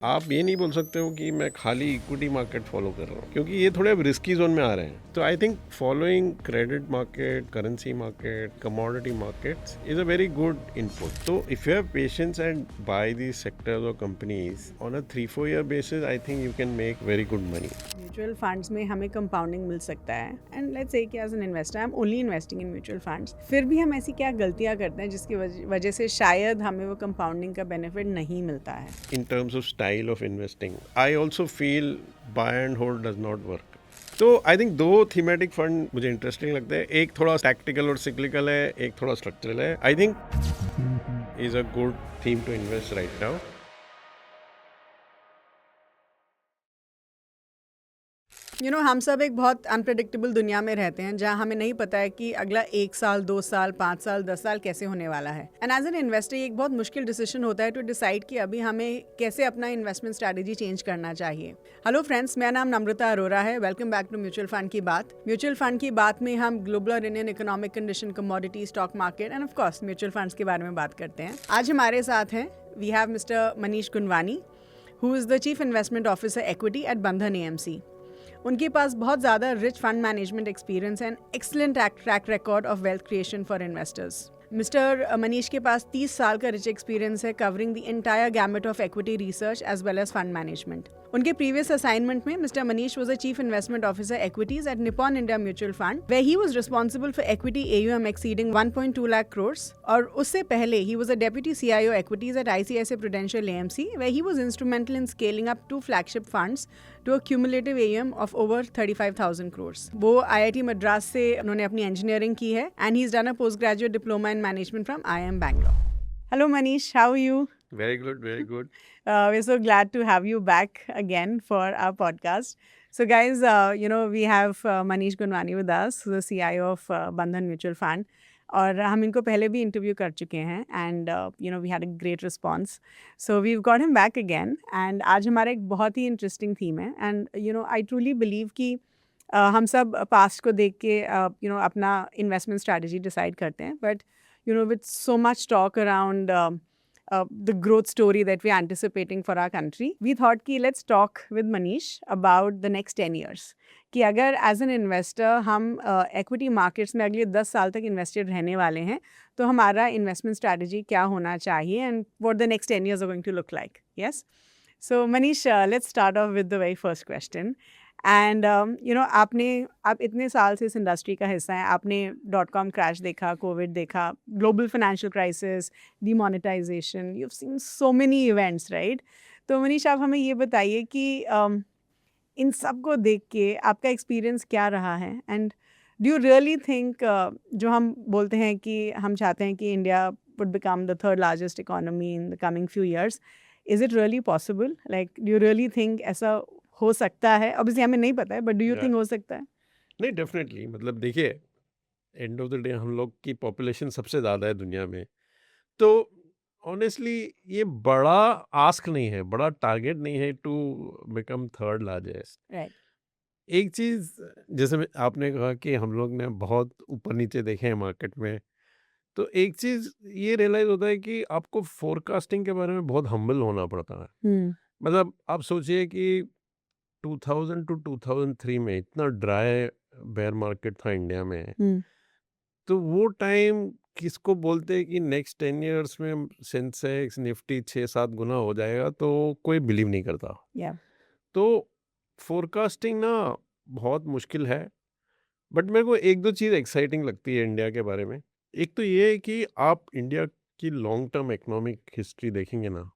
आप ये नहीं बोल सकते हो कि मैं खाली इक्विटी मार्केट फॉलो कर रहा हूँ, क्योंकि ये थोड़े अब रिस्की जोन में आ रहे हैं. तो I think following credit market, currency market, commodity markets is a very good input. तो if you have patience and buy these sectors और companies on a 3-4 year basis, I think you can make very good money. Mutual funds में हमें compounding मिल सकता है and let's say कि as an investor I am only investing in mutual funds. फिर भी हम ऐसी क्या गलतियां करते हैं जिसकी वजह से शायद हमें वो कंपाउंडिंग का बेनिफिट नहीं मिलता है. In terms of style of investing, I also feel buy and hold does not work. तो आई थिंक दो थीमेटिक फंड मुझे इंटरेस्टिंग लगते हैं. एक थोड़ा टैक्टिकल और सिक्लिकल है, एक थोड़ा स्ट्रक्चरल है. I think is a good theme to invest right now. हम सब एक बहुत अनप्रडिक्टेबल दुनिया में रहते हैं जहां हमें नहीं पता है कि अगला 1 साल 2 साल 5 साल 10 साल कैसे होने वाला है. एंड एज एन इन्वेस्टर ये एक बहुत मुश्किल डिसीजन होता है टू डिसाइड कि अभी हमें कैसे अपना इन्वेस्टमेंट स्ट्रैटेजी चेंज करना चाहिए. हेलो फ्रेंड्स, मेरा नाम नम्रता अरोरा है. Welcome back to mutual fund की बात. म्यूचुअल फंड की बात में हम ग्लोबल और Indian economic condition, commodity, stock market end of course mutual funds के बारे में बात करते हैं. आज हमारे साथ हैं we have mister Manish Gunwani, who is the chief investment officer equity at Bandhan AMC. उनके पास बहुत ज़्यादा rich fund management experience and excellent track record of wealth creation for investors. Mister Manish के पास 30 साल का रिच एक्सपीरियंस है covering the entire gamut of equity research as well as fund management. उनके प्रीवियस असाइनमेंट में mister Manish was a chief investment officer equities eight Nippon India mutual fund, where he was responsible for equity AUM exceeding 1.2 lakh crores. और उससे पहले ही was a deputy CIO equities at ICICI Prudential AMC, where he was instrumental in scaling up 2 flagship funds to a cumulative AUM of over 35,000 crores. वो IIT Madras से उन्होंने अपनी engineering की है and he is done a post graduate diploma in management from IIM Bangalore. Hello Manish, how are you? Very good, very good. We're so glad to have you back again for our podcast. So, guys, we have Manish Gunwani with us, the CIO of Bandhan Mutual Fund. और हम इनको पहले भी interview कर चुके हैं and we had a great response. So we got him back again and आज हमारा एक बहुत ही इंटरेस्टिंग थीम है. एंड आई ट्रूली बिलीव कि हम सब पास्ट को देख के अपना इन्वेस्टमेंट स्ट्रैटेजी डिसाइड करते हैं, but with so much talk around the growth story that we're anticipating for our country, we thought कि let's talk with Manish about the next 10 years. कि अगर एज एन इन्वेस्टर हम equity markets में अगले 10 साल तक इन्वेस्टेड रहने वाले हैं तो हमारा इन्वेस्टमेंट स्ट्रैटेजी क्या होना चाहिए and what the next 10 years are going to look like. Yes? So Manish, let's start off with the very first question. And आप इतने साल से इस इंडस्ट्री का हिस्सा हैं. आपने .com क्रैश देखा, कोविड देखा, global financial crisis, demonetization, you have seen so many events, right? तो मनीष, आप हमें ये बताइए कि इन सब को देख के आपका एक्सपीरियंस क्या रहा है and do you really think जो हम बोलते हैं कि हम चाहते हैं कि India would become the third largest economy in the coming few years, is it really possible? Like do you really think ऐसा हो सकता है? ऑब्वियसली हमें नहीं पता है, बट डू यू थिंक हो सकता है? नहीं, डेफिनेटली. मतलब देखिए, एंड ऑफ द डे हम लोग की पॉपुलेशन सबसे ज़्यादा है दुनिया में. तो ऑनेस्टली ये बड़ा आस्क नहीं है, बड़ा टारगेट नहीं है to become third largest. Right. एक चीज़, जैसे आपने कहा कि हम लोग ने बहुत ऊपर नीचे देखे हैं मार्केट में, तो एक चीज़ ये रियलाइज़ होता है कि आपको फोरकास्टिंग के बारे में बहुत हम्बल होना पड़ता है. मतलब आप सोचिए कि 2000 टू 2003 में इतना ड्राई बेयर मार्केट था इंडिया में. तो वो टाइम किसको बोलते हैं कि नेक्स्ट 10 इयर्स में सेंसेक्स निफ्टी 6-7 गुना हो जाएगा, तो कोई बिलीव नहीं करता. या. तो फोरकास्टिंग ना बहुत मुश्किल है. बट मेरे को एक दो चीज़ एक्साइटिंग लगती है इंडिया के बारे में. एक तो ये है कि आप इंडिया की लॉन्ग टर्म इकोनॉमिक हिस्ट्री देखेंगे ना,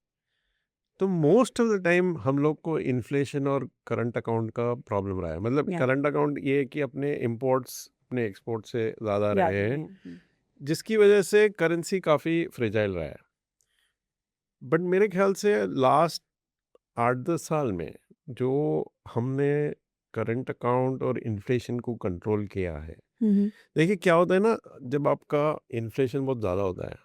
तो मोस्ट ऑफ द टाइम हम लोग को इन्फ्लेशन और करंट अकाउंट का प्रॉब्लम रहा है. मतलब या. करंट अकाउंट ये है कि अपने इंपोर्ट्स अपने एक्सपोर्ट से ज़्यादा रहे हैं, हैं. जिसकी वजह से करेंसी काफ़ी फ्रेजाइल रहा है. बट मेरे ख्याल से लास्ट 8-10 साल में जो हमने करंट अकाउंट और इन्फ्लेशन को कंट्रोल किया है, देखिए क्या होता है ना, जब आपका इन्फ्लेशन बहुत ज़्यादा होता है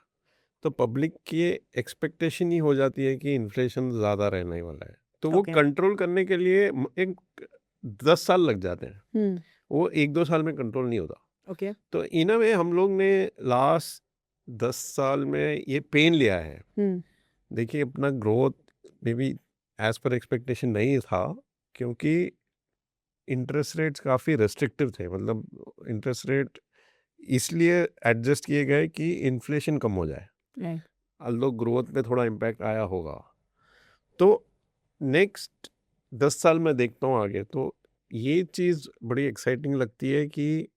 तो पब्लिक की एक्सपेक्टेशन ही हो जाती है कि इन्फ्लेशन ज़्यादा रहने वाला है. तो वो ओके. कंट्रोल करने के लिए एक 10 साल लग जाते हैं. वो 1-2 साल में कंट्रोल नहीं होता. ओके. तो इन अ वे हम लोग ने लास्ट 10 साल में ये पेन लिया है. देखिए अपना growth maybe as per expectation नहीं था, क्योंकि इंटरेस्ट रेट्स काफ़ी रेस्ट्रिक्टिव थे। मतलब इंटरेस्ट रेट इसलिए एडजस्ट किए गए कि इन्फ्लेशन कम हो जाए, राइट अल्दो ग्रोथ पे थोड़ा इम्पैक्ट आया होगा। तो नेक्स्ट 10 साल में देखता हूँ आगे, तो ये चीज़ बड़ी एक्साइटिंग लगती है कि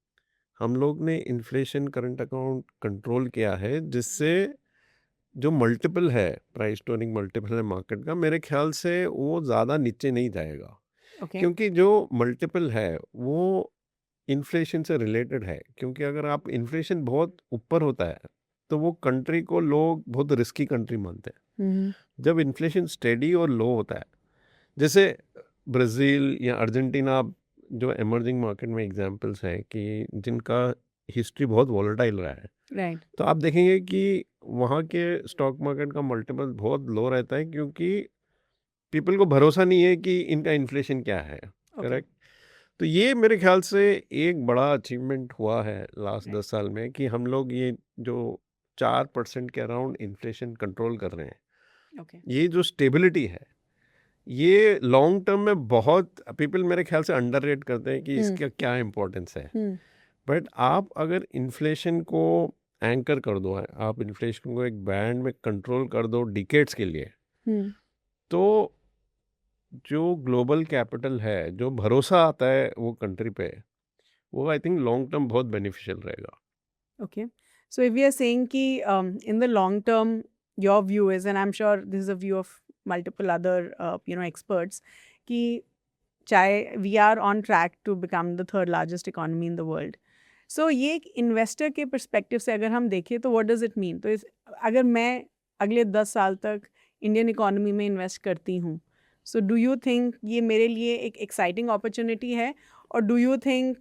हम लोग ने इन्फ्लेशन करंट अकाउंट कंट्रोल किया है, जिससे जो मल्टीपल है, प्राइस टू अर्निंग मल्टीपल है मार्केट का, मेरे ख्याल से वो ज़्यादा नीचे नहीं जाएगा। ओके क्योंकि जो मल्टीपल है वो इन्फ्लेशन से रिलेटेड है। क्योंकि अगर आप इन्फ्लेशन बहुत ऊपर होता है तो वो कंट्री को लोग बहुत रिस्की कंट्री मानते हैं। जब इन्फ्लेशन स्टेडी और लो होता है, जैसे ब्राज़ील या अर्जेंटीना, जो इमर्जिंग मार्केट में एग्जांपल्स हैं कि जिनका हिस्ट्री बहुत वॉलेटाइल रहा है, राइट तो आप देखेंगे कि वहाँ के स्टॉक मार्केट का मल्टीपल बहुत लो रहता है, क्योंकि पीपल को भरोसा नहीं है कि इनका इन्फ्लेशन क्या है। Okay correct. तो ये मेरे ख्याल से एक बड़ा अचीवमेंट हुआ है लास्ट राइट 10 साल में, कि हम लोग ये जो 4% के अराउंड इन्फ्लेशन कंट्रोल कर रहे हैं। ओके ये जो स्टेबिलिटी है, ये लॉन्ग टर्म में बहुत पीपल मेरे ख्याल से अंडररेट करते हैं कि इसका क्या इम्पोर्टेंस है। बट आप अगर इन्फ्लेशन को एंकर कर दो, आप इन्फ्लेशन को एक बैंड में कंट्रोल कर दो डिकेड्स के लिए, तो जो ग्लोबल कैपिटल है, जो भरोसा आता है वो कंट्री पे, वो आई थिंक लॉन्ग टर्म बहुत बेनिफिशियल रहेगा। Okay. So if we are saying ki in the long term, your view is, and I'm sure this is a view of multiple other experts, कि चाहे we are on track to become the third largest economy in the world. So ये एक investor के perspective से अगर हम देखें तो what does it mean? तो अगर मैं अगले 10 साल तक इंडियन इकोनॉमी में इन्वेस्ट करती हूँ, so do you think ये मेरे लिए एक एक्साइटिंग अपॉर्चुनिटी है, और do you think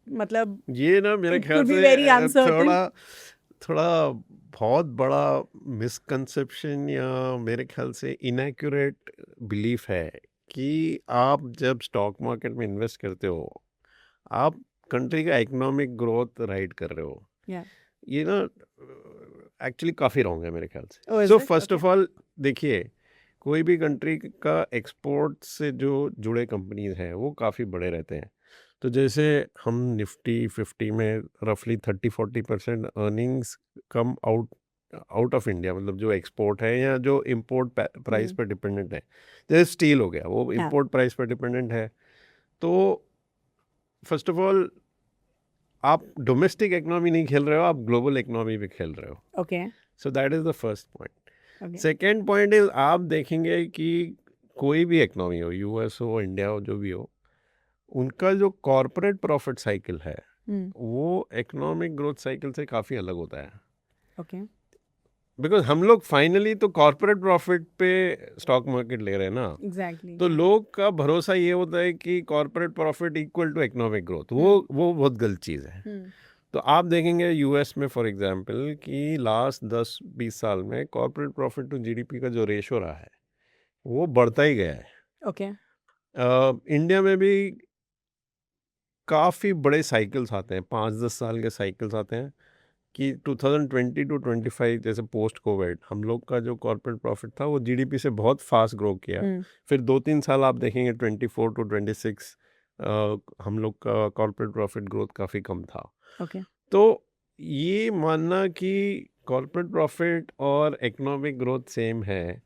मतलब ये ना मेरे it ख्याल could be से very uncertain? थोड़ा बहुत बड़ा मिसकंसेप्शन, या मेरे ख्याल से इनएक्यूरेट बिलीफ है कि आप जब स्टॉक मार्केट में इन्वेस्ट करते हो, आप कंट्री का इकोनॉमिक ग्रोथ राइड कर रहे हो। Yeah. ये ना एक्चुअली काफ़ी रॉन्ग है मेरे ख्याल Oh, से। is so it? First Okay. Of all देखिए, कोई भी कंट्री का एक्सपोर्ट से जो जुड़े कंपनीज हैं वो काफ़ी बड़े रहते हैं। तो जैसे हम निफ्टी 50 में रफली 30-40% earnings come out of India, मतलब जो एक्सपोर्ट है या जो इम्पोर्ट प्राइस पर डिपेंडेंट है। जैसे स्टील हो गया, वो हाँ. इम्पोर्ट प्राइस पर डिपेंडेंट है। तो फर्स्ट ऑफ ऑल आप डोमेस्टिक इकोनॉमी नहीं खेल रहे हो, आप ग्लोबल इकोनॉमी भी खेल रहे हो। Okay. So that is the first point. Okay. Second point is, आप देखेंगे कि कोई भी इकोनॉमी हो, यूएस हो, इंडिया हो, जो भी हो, उनका जो कॉर्पोरेट प्रॉफिट साइकिल है वो इकोनॉमिक ग्रोथ साइकिल से काफ़ी अलग होता है। Okay. बिकॉज हम लोग फाइनली तो कॉर्पोरेट प्रॉफिट पे स्टॉक मार्केट ले रहे हैं ना। Exactly. तो लोग का भरोसा ये होता है कि corporate profit equal to economic growth, वो बहुत गलत चीज़ है। तो आप देखेंगे यूएस में फॉर एग्जांपल कि लास्ट 10-20 साल में कॉर्पोरेट प्रॉफिट टू जीडीपी का जो रेशो रहा है वो बढ़ता ही गया है। Okay. इंडिया में भी काफ़ी बड़े साइकिल्स आते हैं, 5-10 साल के साइकिल्स आते हैं कि 2020 टू 25, जैसे पोस्ट कोविड, हम लोग का जो कॉर्पोरेट प्रॉफिट था वो जीडीपी से बहुत फास्ट ग्रो किया। फिर 2-3 साल आप देखेंगे 24 टू 26, हम लोग का कॉर्पोरेट प्रॉफिट ग्रोथ काफ़ी कम था। Okay. तो ये मानना कि कॉर्पोरेट प्रॉफिट और इकोनॉमिक ग्रोथ सेम है,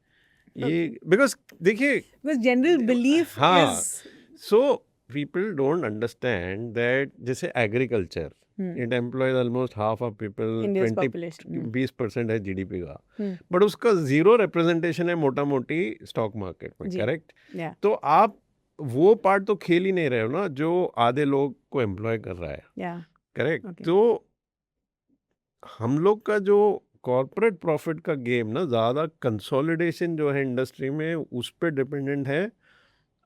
ये बिकॉज देखिए, Because general belief हाँ, is so people don't understand that जैसे agriculture, it employs almost half of people, India's population. 20% है जीडीपी का, Hmm. बट उसका जीरो रिप्रेजेंटेशन है मोटा मोटी स्टॉक मार्केट में। जी. करेक्ट। Yeah. तो आप वो पार्ट तो खेल ही नहीं रहे हो ना जो आधे लोग को एम्प्लॉय कर रहा है। Yeah. करेक्ट। Okay. तो हम लोग का जो कॉर्पोरेट प्रॉफिट का गेम ना, ज़्यादा कंसोलिडेशन जो है इंडस्ट्री में उस पर डिपेंडेंट है।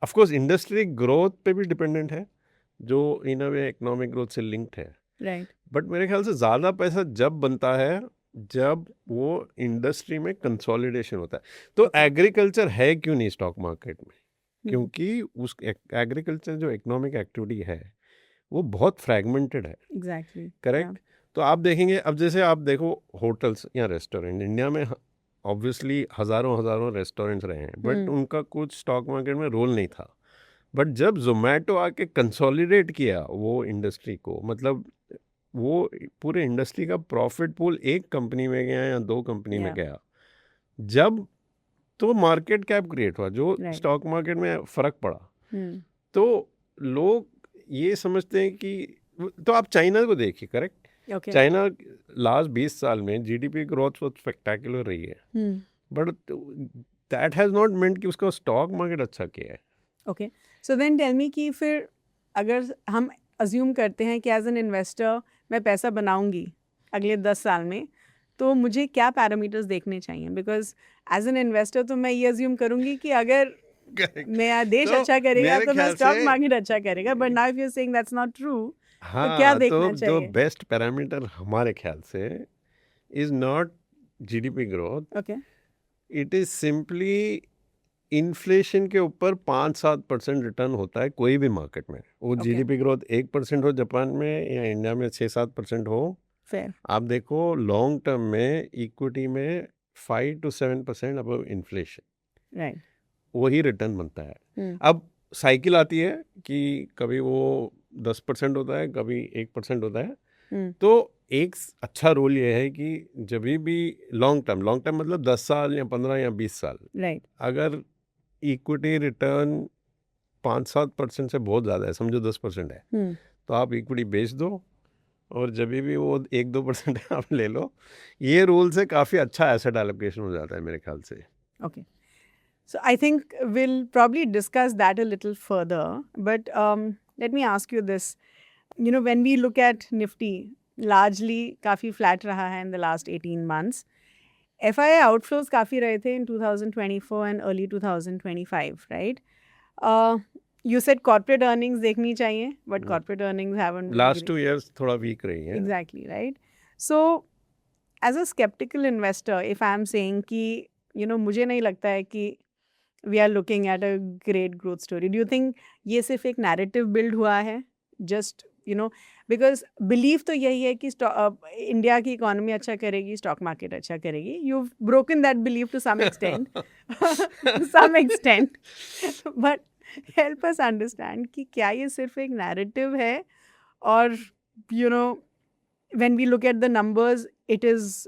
ऑफ कोर्स इंडस्ट्री ग्रोथ पे भी डिपेंडेंट है, जो इन अ वे इकोनॉमिक ग्रोथ से लिंक्ड है। Right. बट मेरे ख्याल से ज़्यादा पैसा जब बनता है जब वो इंडस्ट्री में कंसोलिडेशन होता है। तो एग्रीकल्चर है क्यों नहीं स्टॉक मार्केट में? क्योंकि उस एग्रीकल्चर जो इकोनॉमिक एक्टिविटी है वो बहुत फ्रैगमेंटेड है। Exactly. करेक्ट। तो आप देखेंगे, अब जैसे आप देखो होटल्स या रेस्टोरेंट इंडिया में ऑब्वियसली हज़ारों रेस्टोरेंट्स रहे हैं, बट उनका कुछ स्टॉक मार्केट में रोल नहीं था। बट जब ज़ोमैटो आके कंसोलिडेट किया वो इंडस्ट्री को, मतलब वो पूरे इंडस्ट्री का प्रॉफिट पूल एक कंपनी में गया या 2 कंपनी में Yeah. गया, जब तो मार्केट कैप क्रिएट हुआ, जो Right. स्टॉक मार्केट में फ़र्क पड़ा। Hmm. तो लोग ये समझते हैं कि तो आप चाइना को देखिए, करेक्ट? Okay. चाइना लास्ट 20 साल में जीडीपी ग्रोथ बहुत स्पेक्टेकुलर रही है, Hmm. But that has not meant कि उसका स्टॉक मार्केट अच्छा किया है। Okay, so then tell me कि फिर अगर हम अज्यूम करते हैं कि एज एन इन्वेस्टर मैं पैसा बनाऊंगी अगले 10 साल में, तो मुझे क्या पैरामीटर्स देखने चाहिए? बिकॉज एज एन इन्वेस्टर तो मैं ये अज्यूम करूंगी कि अगर मेरा देश तो अच्छा करेगा मेरे तो मैं ख्याल स्टॉक से मार्केट अच्छा करेगा, but now if you are saying that's not true, तो क्या हाँ, देखना तो जो चाहिए? बेस्ट पैरामीटर हमारे ख्याल से is not GDP growth, okay, it is simply inflation के ऊपर 5-7% रिटर्न होता है कोई भी मार्केट में। वो Okay. जीडीपी ग्रोथ 1% हो जापान में या इंडिया में 6-7% हो, फेयर, आप देखो लॉन्ग टर्म में इक्विटी में 5-7% अबव इन्फ्लेशन राइट। वही रिटर्न बनता है। अब साइकिल आती है कि कभी वो 10% होता है, कभी 1% होता है। तो एक अच्छा रोल ये है कि जब भी लॉन्ग टर्म मतलब 10 साल या 15 या 20 साल, राइट। अगर इक्विटी रिटर्न 5-7% से बहुत ज़्यादा है, समझो 10% है, तो आप इक्विटी बेच दो और जब भी वो 1-2% है आप ले लो। ये रूल से काफ़ी अच्छा एसेट एलोकेशन हो जाता है मेरे ख्याल से। Okay. So I think we'll probably discuss that a little further. But let me ask you this. You know, when we look at Nifty, largely काफ़ी flat रहा है in the last 18 months. FII outflows काफ़ी रहे थे in 2024 and early 2025, right? You said corporate earnings देखनी चाहिए, but corporate earnings haven't last 2 years थोड़ा week रही है। Exactly, right? So, as a skeptical investor, if I'm saying कि, you know, मुझे नहीं लगता है कि we are looking at a great growth story, do you think ये सिर्फ एक narrative build हुआ है? Just, you know, because belief तो यही है कि इंडिया की इकोनॉमी अच्छा करेगी, स्टॉक मार्केट अच्छा करेगी. You've broken that belief to some extent. To some extent. But help us understand कि क्या ये सिर्फ एक narrative है और, you know, when we look at the numbers, it is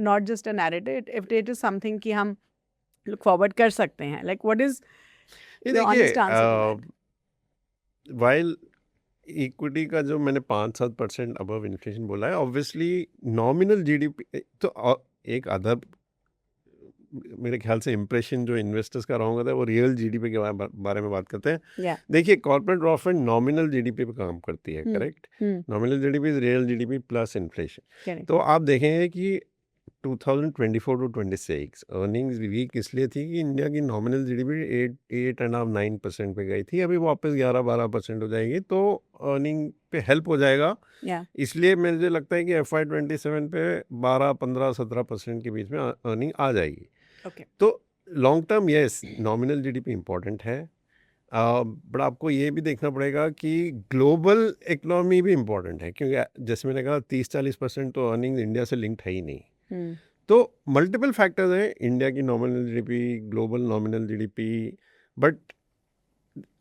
not just a narrative. If it is something कि हम look forward कर सकते हैं. Like, what is ये the honest देखिए, answer to that? While equity का जो मैंने 5-7% अबव इन्फ्लेशन बोला है, ऑब्वियसली नॉमिनल जीडीपी तो एक अदर मेरे ख्याल से इम्प्रेशन जो इन्वेस्टर्स का रहा होगा वो रियल जीडीपी के बारे में बात करते हैं। Yeah. देखिए, कॉर्पोरेट प्रॉफिट नॉमिनल जीडीपी पे काम करती है, correct? Nominal GDP is real GDP plus inflation. Correct. तो आप देखेंगे कि 2024 टू 26 अर्निंग्स वीक इसलिए थी कि इंडिया की नॉमिनल जीडीपी 8.5-9% पे गई थी, अभी वापस 11-12% हो जाएगी, तो अर्निंग पे हेल्प हो जाएगा। Yeah. इसलिए मुझे लगता है कि FY27 पे 12-15-17% के बीच में अर्निंग आ जाएगी। Okay. तो long term yes, nominal GDP important है, बट आपको ये भी देखना पड़ेगा कि ग्लोबल इकोनॉमी भी इम्पॉर्टेंट है, क्योंकि जैसे मैंने कहा 30-40% तो अर्निंग इंडिया से लिंक्ड है ही नहीं। तो मल्टीपल फैक्टर्स हैं, इंडिया की nominal GDP, global nominal GDP, but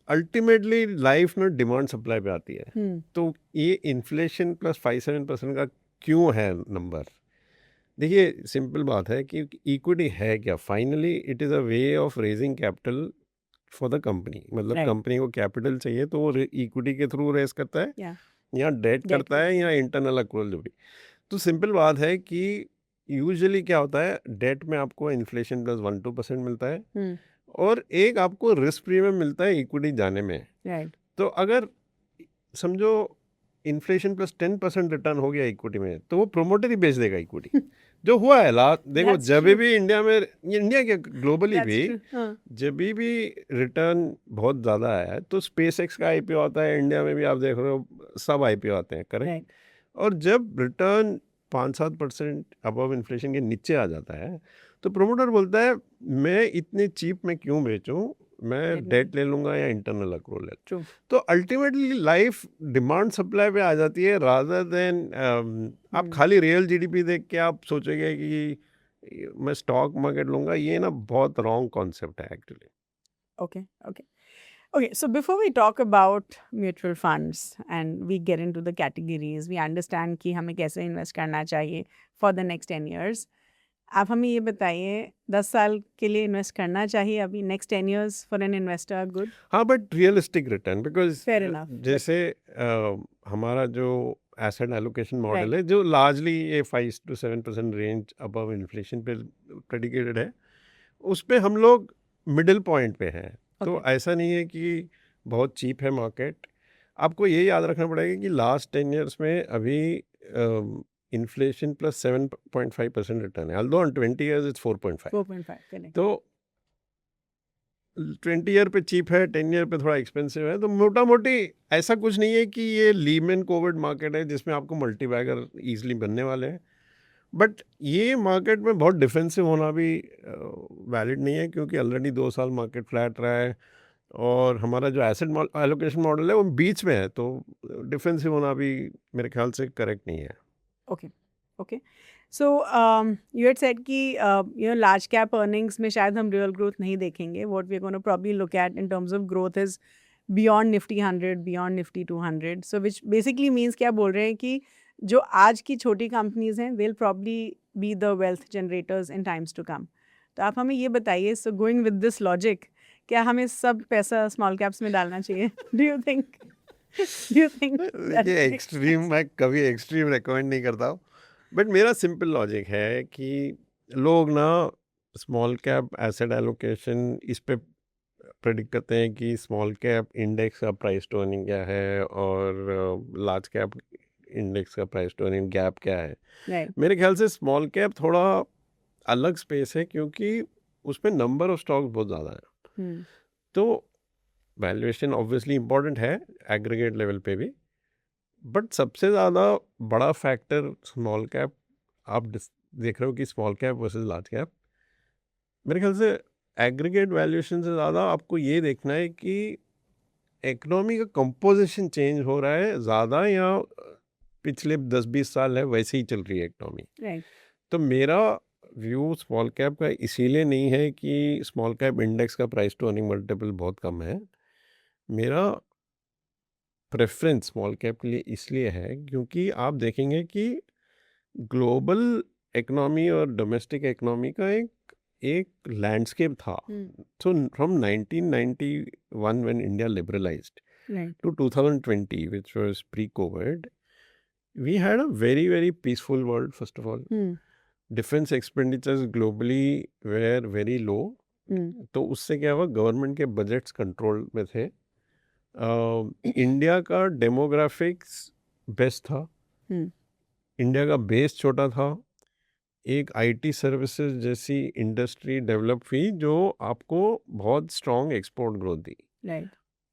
ultimately life ना डिमांड सप्लाई पे आती है। तो ये इन्फ्लेशन प्लस 5-7% का क्यों है नंबर? देखिए, सिंपल बात है कि इक्विटी है क्या, finally it is a way of raising capital for the company, मतलब Right. कंपनी को कैपिटल चाहिए तो वो इक्विटी के थ्रू रेज करता है Yeah. या डेट Debt करता है या इंटरनल अक्रूवल, जो भी। तो सिंपल बात है कि यूजुअली क्या होता है, डेट में आपको इन्फ्लेशन प्लस 1-2% मिलता है और एक आपको रिस्क प्रीमियम मिलता है इक्विटी जाने में। Right. तो अगर समझो इन्फ्लेशन प्लस 10% रिटर्न हो गया इक्विटी में, तो वो प्रोमोटर ही बेच देगा इक्विटी। जो हुआ है लास्ट, देखो That's जब true. भी इंडिया में, इंडिया के ग्लोबली That's भी true. हाँ. जब भी रिटर्न बहुत ज़्यादा आया है, तो स्पेस एक्स का आईपीओ आता है, इंडिया में भी आप देख रहे हो सब आईपीओ आते हैं, करेक्ट? Right. और जब रिटर्न 5-7% अबव इन्फ्लेशन के नीचे आ जाता है, तो प्रोमोटर बोलता है मैं इतने चीप में क्यों बेचूं, मैं Definitely. डेट ले लूंगा या इंटरनल अक्रूवल ले। True. तो अल्टीमेटली लाइफ डिमांड सप्लाई पे आ जाती है, रादर देन आप खाली रियल जीडीपी देख के आप सोचोगे कि मैं स्टॉक मार्केट लूँगा, ये ना बहुत रॉन्ग कॉन्सेप्ट है actually. Okay, okay. Okay, so before we talk about mutual funds and we get into the categories, we understand कि हमें कैसे इन्वेस्ट करना चाहिए for the next 10 years. आप हमें ये बताइए 10 साल के लिए इन्वेस्ट करना चाहिए अभी next 10 years for an investor good? हाँ, but realistic return, because Fair enough. जैसे हमारा जो एसेट एलोकेशन मॉडल Right. है, जो लार्जली ये 5 to 7% रेंज अबव इन्फ्लेशन पे प्रेडिकेटेड है, उस पे हम लोग मिडिल पॉइंट पे हैं। तो Okay. ऐसा नहीं है कि बहुत चीप है मार्केट। आपको ये याद रखना पड़ेगा कि लास्ट 10 इयर्स में अभी इन्फ्लेशन प्लस 7.5% रिटर्न है, although on 20 years it's 4.5। 4.5, correct. तो 20 ईयर पे चीप है, 10 ईयर पे थोड़ा एक्सपेंसिव है। तो मोटा मोटी ऐसा कुछ नहीं है कि ये लीमन कोविड मार्केट है जिसमें आपको मल्टी बैगर ईजिली बनने वाले हैं। बट ये मार्केट में बहुत डिफेंसिव होना भी वैलिड नहीं है, क्योंकि ऑलरेडी 2 साल मार्केट फ्लैट रहा है और हमारा जो एसेट एलोकेशन मॉडल है वो बीच में है। तो डिफेंसिव होना भी मेरे ख्याल से करेक्ट नहीं है। Okay, okay. So you had said कि large cap earnings में शायद हम real growth नहीं देखेंगे. What we're going to probably look at in terms of growth is beyond Nifty 100, beyond Nifty 200. So which basically means क्या बोल रहे हैं कि जो आज की छोटी companies हैं they'll probably be the wealth generators in times to come. तो आप हमें ये बताइए, so going with this logic, क्या हमें सब पैसा small caps में डालना चाहिए? Do you think? देखिए, एक्सट्रीम मैं कभी एक्सट्रीम रिकमेंड नहीं करता हूँ, बट मेरा सिंपल लॉजिक है कि लोग ना स्मॉल कैप एसेट एलोकेशन इस पे प्रेडिक्ट करते हैं कि स्मॉल कैप इंडेक्स का प्राइस टू अर्निंग क्या है और लार्ज कैप इंडेक्स का प्राइस टू अर्निंग गैप क्या है। Right. मेरे ख्याल से स्मॉल कैप थोड़ा अलग स्पेस है, क्योंकि उसमें नंबर ऑफ स्टॉक्स बहुत ज़्यादा है। तो वैल्यूएशन ऑब्वियसली इम्पॉर्टेंट है एग्रीगेट लेवल पे भी, बट सबसे ज़्यादा बड़ा फैक्टर स्मॉल कैप, आप देख रहे हो कि small cap versus large cap, मेरे ख्याल से एग्रीगेट वैल्यूएशन से ज़्यादा आपको ये देखना है कि इकोनॉमी का कंपोजिशन चेंज हो रहा है ज़्यादा, या पिछले 10-20 साल है वैसे ही चल रही है इकोनॉमी। Right. तो मेरा व्यू स्मॉल कैप का इसीलिए नहीं है कि स्मॉल कैप इंडेक्स का प्राइस टू अर्निंग मल्टीपल बहुत कम है। मेरा प्रेफरेंस स्मॉल कैप के लिए इसलिए है क्योंकि आप देखेंगे कि ग्लोबल इकोनॉमी और डोमेस्टिक इकोनॉमी का एक लैंडस्केप था। So from 1991 when India liberalised Right. to 2020, which was pre-COVID, we had a very, very peaceful world, first of all. Defense expenditures globally were very low. तो उससे क्या हुआ, government के budgets control में थे। इंडिया का demographics best था, India का बेस छोटा था, एक आईटी सर्विसेज जैसी इंडस्ट्री डेवलप हुई जो आपको बहुत strong export growth the. Right.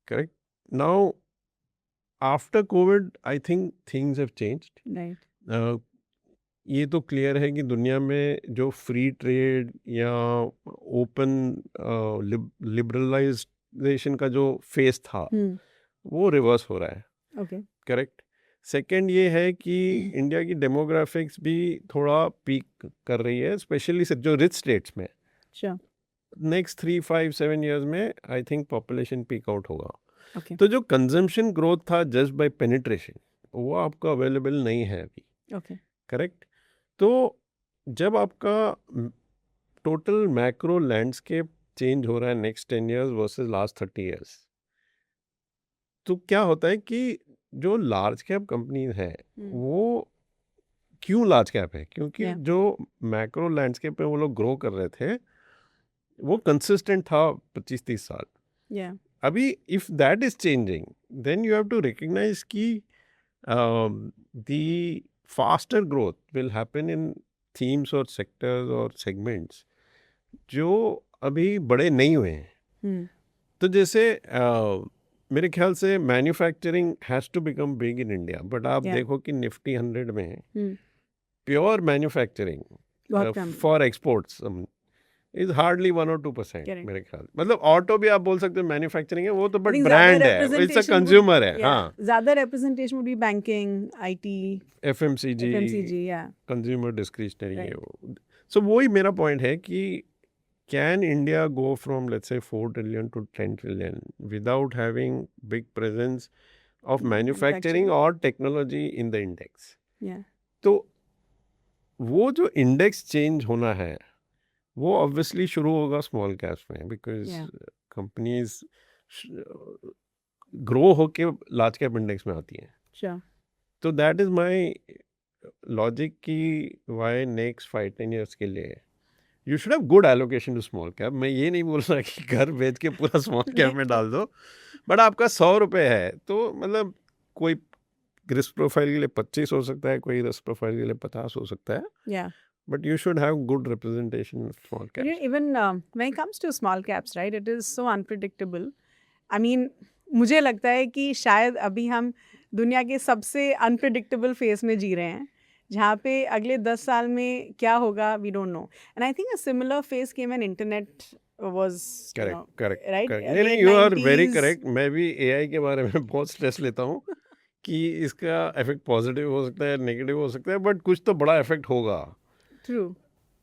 Correct. Now after Covid I think things have changed. Right. ये तो क्लियर है कि दुनिया में जो फ्री ट्रेड या ओपन लिबरलाइजेशन का जो फेस था वो रिवर्स हो रहा है। Okay. करेक्ट। सेकंड ये है कि इंडिया की डेमोग्राफिक्स भी थोड़ा पीक कर रही है, स्पेशली जो रिच स्टेट्स में। Sure. नेक्स्ट 3, 5, 7 ईयर्स में I think population peak out होगा। Okay. तो जो कंजम्पशन ग्रोथ था जस्ट बाय पेनिट्रेशन, वो आपका अवेलेबल नहीं है अभी। Okay. करेक्ट। तो जब आपका टोटल मैक्रो लैंडस्केप चेंज हो रहा है next 10 years versus last 30 years, तो क्या होता है कि जो लार्ज कैप कंपनीज है वो क्यों लार्ज कैप है, क्योंकि Yeah. जो मैक्रो लैंडस्केप पे वो लोग ग्रो कर रहे थे वो कंसिस्टेंट था 25-30 साल। Yeah. अभी if that is changing then you have to recognise कि the faster growth will happen in themes और सेक्टर्स और सेगमेंट्स जो अभी बड़े नहीं हुए हैं। तो जैसे मेरे ख्याल से manufacturing has to become big in India, but आप Yeah. देखो कि निफ्टी 100 में प्योर मैन्युफैक्चरिंग बहुत कम। For exports is hardly 1 or 2%। Correct. मेरे ख्याल, मतलब ऑटो भी आप बोल सकते हो मैन्युफैक्चरिंग है, वो तो बट think ब्रांड ज़्यादा है, इट्स अ representation कंज्यूमर है। Yeah. हाँ, ज़्यादा representation would be banking, IT, FMCG, FMCG. Yeah. Consumer discretionary है Right. वो। सो वही मेरा पॉइंट है कि can India go from let's say 4 trillion to 10 trillion without having big presence of manufacturing और technology in the index. Yeah. तो वो जो इंडेक्स चेंज होना है वो ऑब्वियसली शुरू होगा स्मॉल कैप्स में, बिकॉज Yeah. कंपनीज ग्रो होके लार्ज कैप इंडेक्स में आती हैं. Sure. तो दैट इज माय लॉजिक कि वाई नेक्स्ट 5-10 ईयर्स के लिए you should have good allocation to small cap. मैं ये नहीं बोल रहा कि घर बेच के पूरा स्मॉल कैप में डाल दो, बट आपका 100 रुपये है तो मतलब कोई रिस्क प्रोफाइल के लिए 25 हो सकता है, कोई रिस्क प्रोफाइल के लिए 50 हो सकता है, Yeah. but you should have good representation in small You know, caps. even when it comes to small caps, right, it is so unpredictable. I mean, मुझे लगता है कि शायद अभी हम दुनिया के सबसे अनप्रिडिक्टेबल फेज में जी रहे हैं, जहाँ पे अगले 10 साल में क्या होगा we don't know. And I think a similar phase came when internet was Correct. Right. नहीं, you are very correct. मैं भी AI के बारे में बहुत स्ट्रेस लेता हूँ कि इसका इफेक्ट पॉजिटिव हो सकता है, नेगेटिव हो सकता है, बट कुछ तो बड़ा इफेक्ट होगा. ट्रू.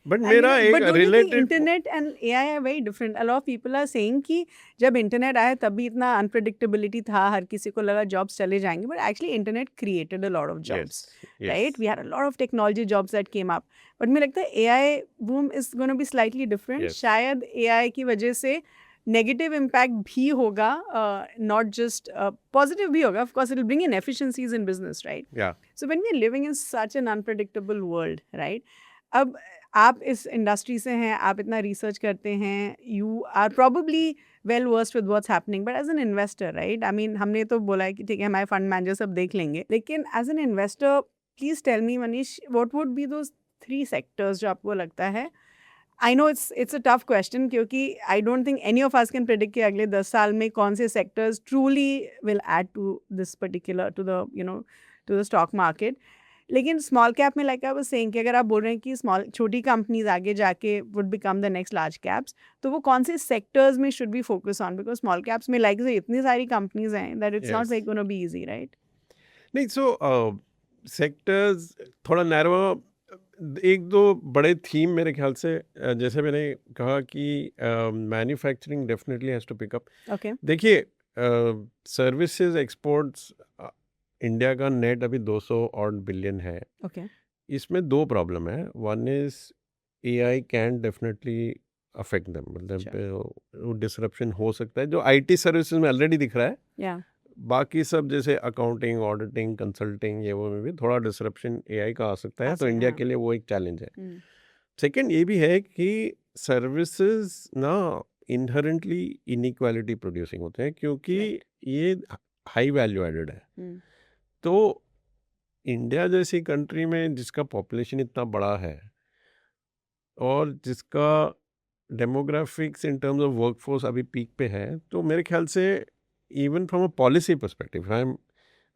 बट मेरा एक but don't you think related internet and AI are very different? A lot of people are saying कि जब इंटरनेट आया तभी इतना अनप्रिडिक्टेबिलिटी था, हर किसी को लगा जॉब्स चले जाएंगे, but actually internet created a lot of jobs, right? We had a lot of technology jobs that came up, but मुझे लगता है AI boom is going to be slightly different. Yes. शायद AI की वजह से negative impact भी होगा, not just positive भी होगा. Of course it will bring in efficiencies in business, right? या so when we are living in such an unpredictable world, right? अब आप इस इंडस्ट्री से हैं, आप इतना रिसर्च करते हैं, you are probably well versed with what's happening, but as an investor, right, I mean हमने तो बोला है कि ठीक है हमारे फंड मैनेजर सब देख लेंगे, लेकिन as an investor please tell me Manish, what would be those 3 sectors जो आपको लगता है? I know it's a tough question, क्योंकि I don't think any of us can predict कि अगले 10 साल में कौन से sectors truly will add to this particular to the stock market. लेकिन स्मॉल कैप में लाइक आई वाज सेइंग कि अगर आप बोल रहे हैं कि छोटी कंपनीज आगे जाके would become the next large caps, तो वो कौन से सेक्टर्स में should be focus on? Because small caps में लाइक से इतनी सारी कंपनीज हैं that it's not like gonna be easy, right? नहीं, सो सेक्टर्स थोड़ा नैरो, एक दो बड़े थीम मेरे ख्याल से, जैसे मैंने कहा कि manufacturing definitely has to pick up. Okay. देखिए, सर्विसेज एक्सपोर्ट्स इंडिया का नेट अभी 200 ऑड बिलियन है. ओके. इसमें 2 प्रॉब्लम है. One is AI can definitely affect them, मतलब वो डिसरप्शन हो सकता है जो IT सर्विसेज में ऑलरेडी दिख रहा है. या. बाकी सब जैसे अकाउंटिंग, ऑडिटिंग, कंसल्टिंग, ये वो में भी थोड़ा डिसरप्शन AI का आ सकता है, तो इंडिया के लिए वो एक चैलेंज है. सेकंड ये भी है कि सर्विसेज ना इनहेरेंटली इनइक्वालिटी प्रोड्यूसिंग होते हैं, क्योंकि ये हाई वैल्यू एडेड है. तो इंडिया जैसी कंट्री में जिसका पॉपुलेशन इतना बड़ा है और जिसका demographics in terms of workforce अभी पीक पे है, तो मेरे ख्याल से even from a policy perspective, if I'm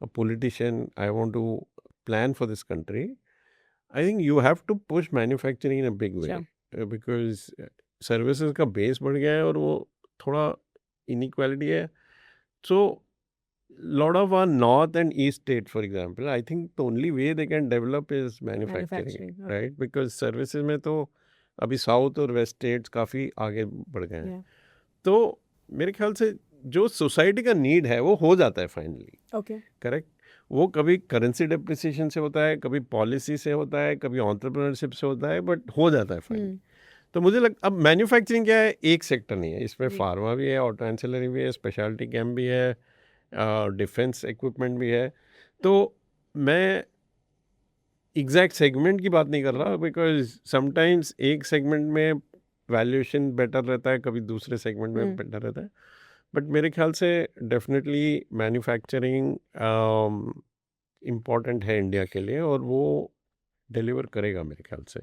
a politician, I want to plan for this country, I think you have to push manufacturing in a big way. Sure. Because services का base बढ़ गया है और वो थोड़ा inequality है. So lot of our north and east states, for example, I think the only way they can develop is manufacturing, okay. right? Because services में तो अभी साउथ और वेस्ट स्टेट्स काफ़ी आगे बढ़ गए हैं. तो मेरे ख्याल से जो सोसाइटी का नीड है वो हो जाता है फाइनली. ओके. करेक्ट. वो कभी करेंसी डेप्रिसिएशन से होता है, कभी पॉलिसी से होता है, कभी एंटरप्रेन्योरशिप से होता है, बट हो जाता है फाइनली. तो मुझे अब मैन्युफैक्चरिंग क्या है, एक सेक्टर नहीं है, इसमें फार्मा भी है, ऑटो एंसिलरी भी है, स्पेशलिटी केम भी है, डिफेंस इक्विपमेंट भी है. तो मैं एग्जैक्ट सेगमेंट की बात नहीं कर रहा, बिकॉज समटाइम्स एक सेगमेंट में वैल्यूएशन बेटर रहता है, कभी दूसरे सेगमेंट में बेटर रहता है. बट मेरे ख्याल से डेफिनेटली मैन्युफैक्चरिंग इम्पॉर्टेंट है इंडिया के लिए, और वो डिलीवर करेगा मेरे ख्याल से.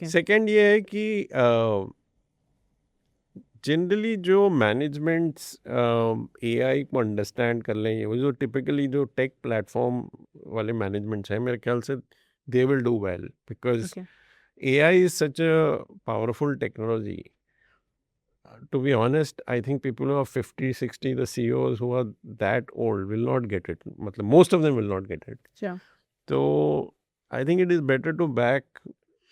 सेकेंड ये है कि जनरली जो मैनेजमेंट्स AI को अंडरस्टैंड कर लें, वो जो टिपिकली जो टेक प्लेटफॉर्म वाले मैनेजमेंट्स हैं, मेरे ख्याल से दे will do well, because AI is such a powerful technology. To be honest, I think people who are 50, 60, the CEOs who are that old will not get it. Most of them will not get it. Sure. So I think it is better to back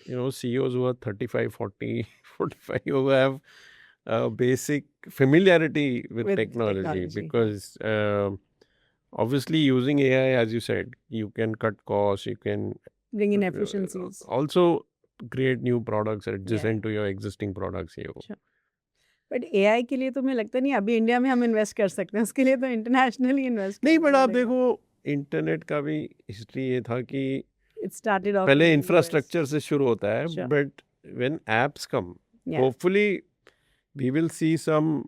CEOs who are 35, 40, 45 who have basic familiarity with With technology, technology, because obviously using AI, as you said, you can cut costs, you can bring in efficiencies. also create new products Yeah, adjacent to your existing products. sure. But AI के लिए तो मुझे लगता नहीं अभी India में हम invest कर सकते हैं, उसके लिए तो इंटरनेशनली इन्वेस्ट नहीं, करना बट आप पड़ेगा. देखो, इंटरनेट का भी हिस्ट्री ये था कि इट स्टार्टेड ऑफ पहले इन द इंफ्रास्ट्रक्चर से शुरू होता है, Sure. But when apps come, या hopefully we will see some,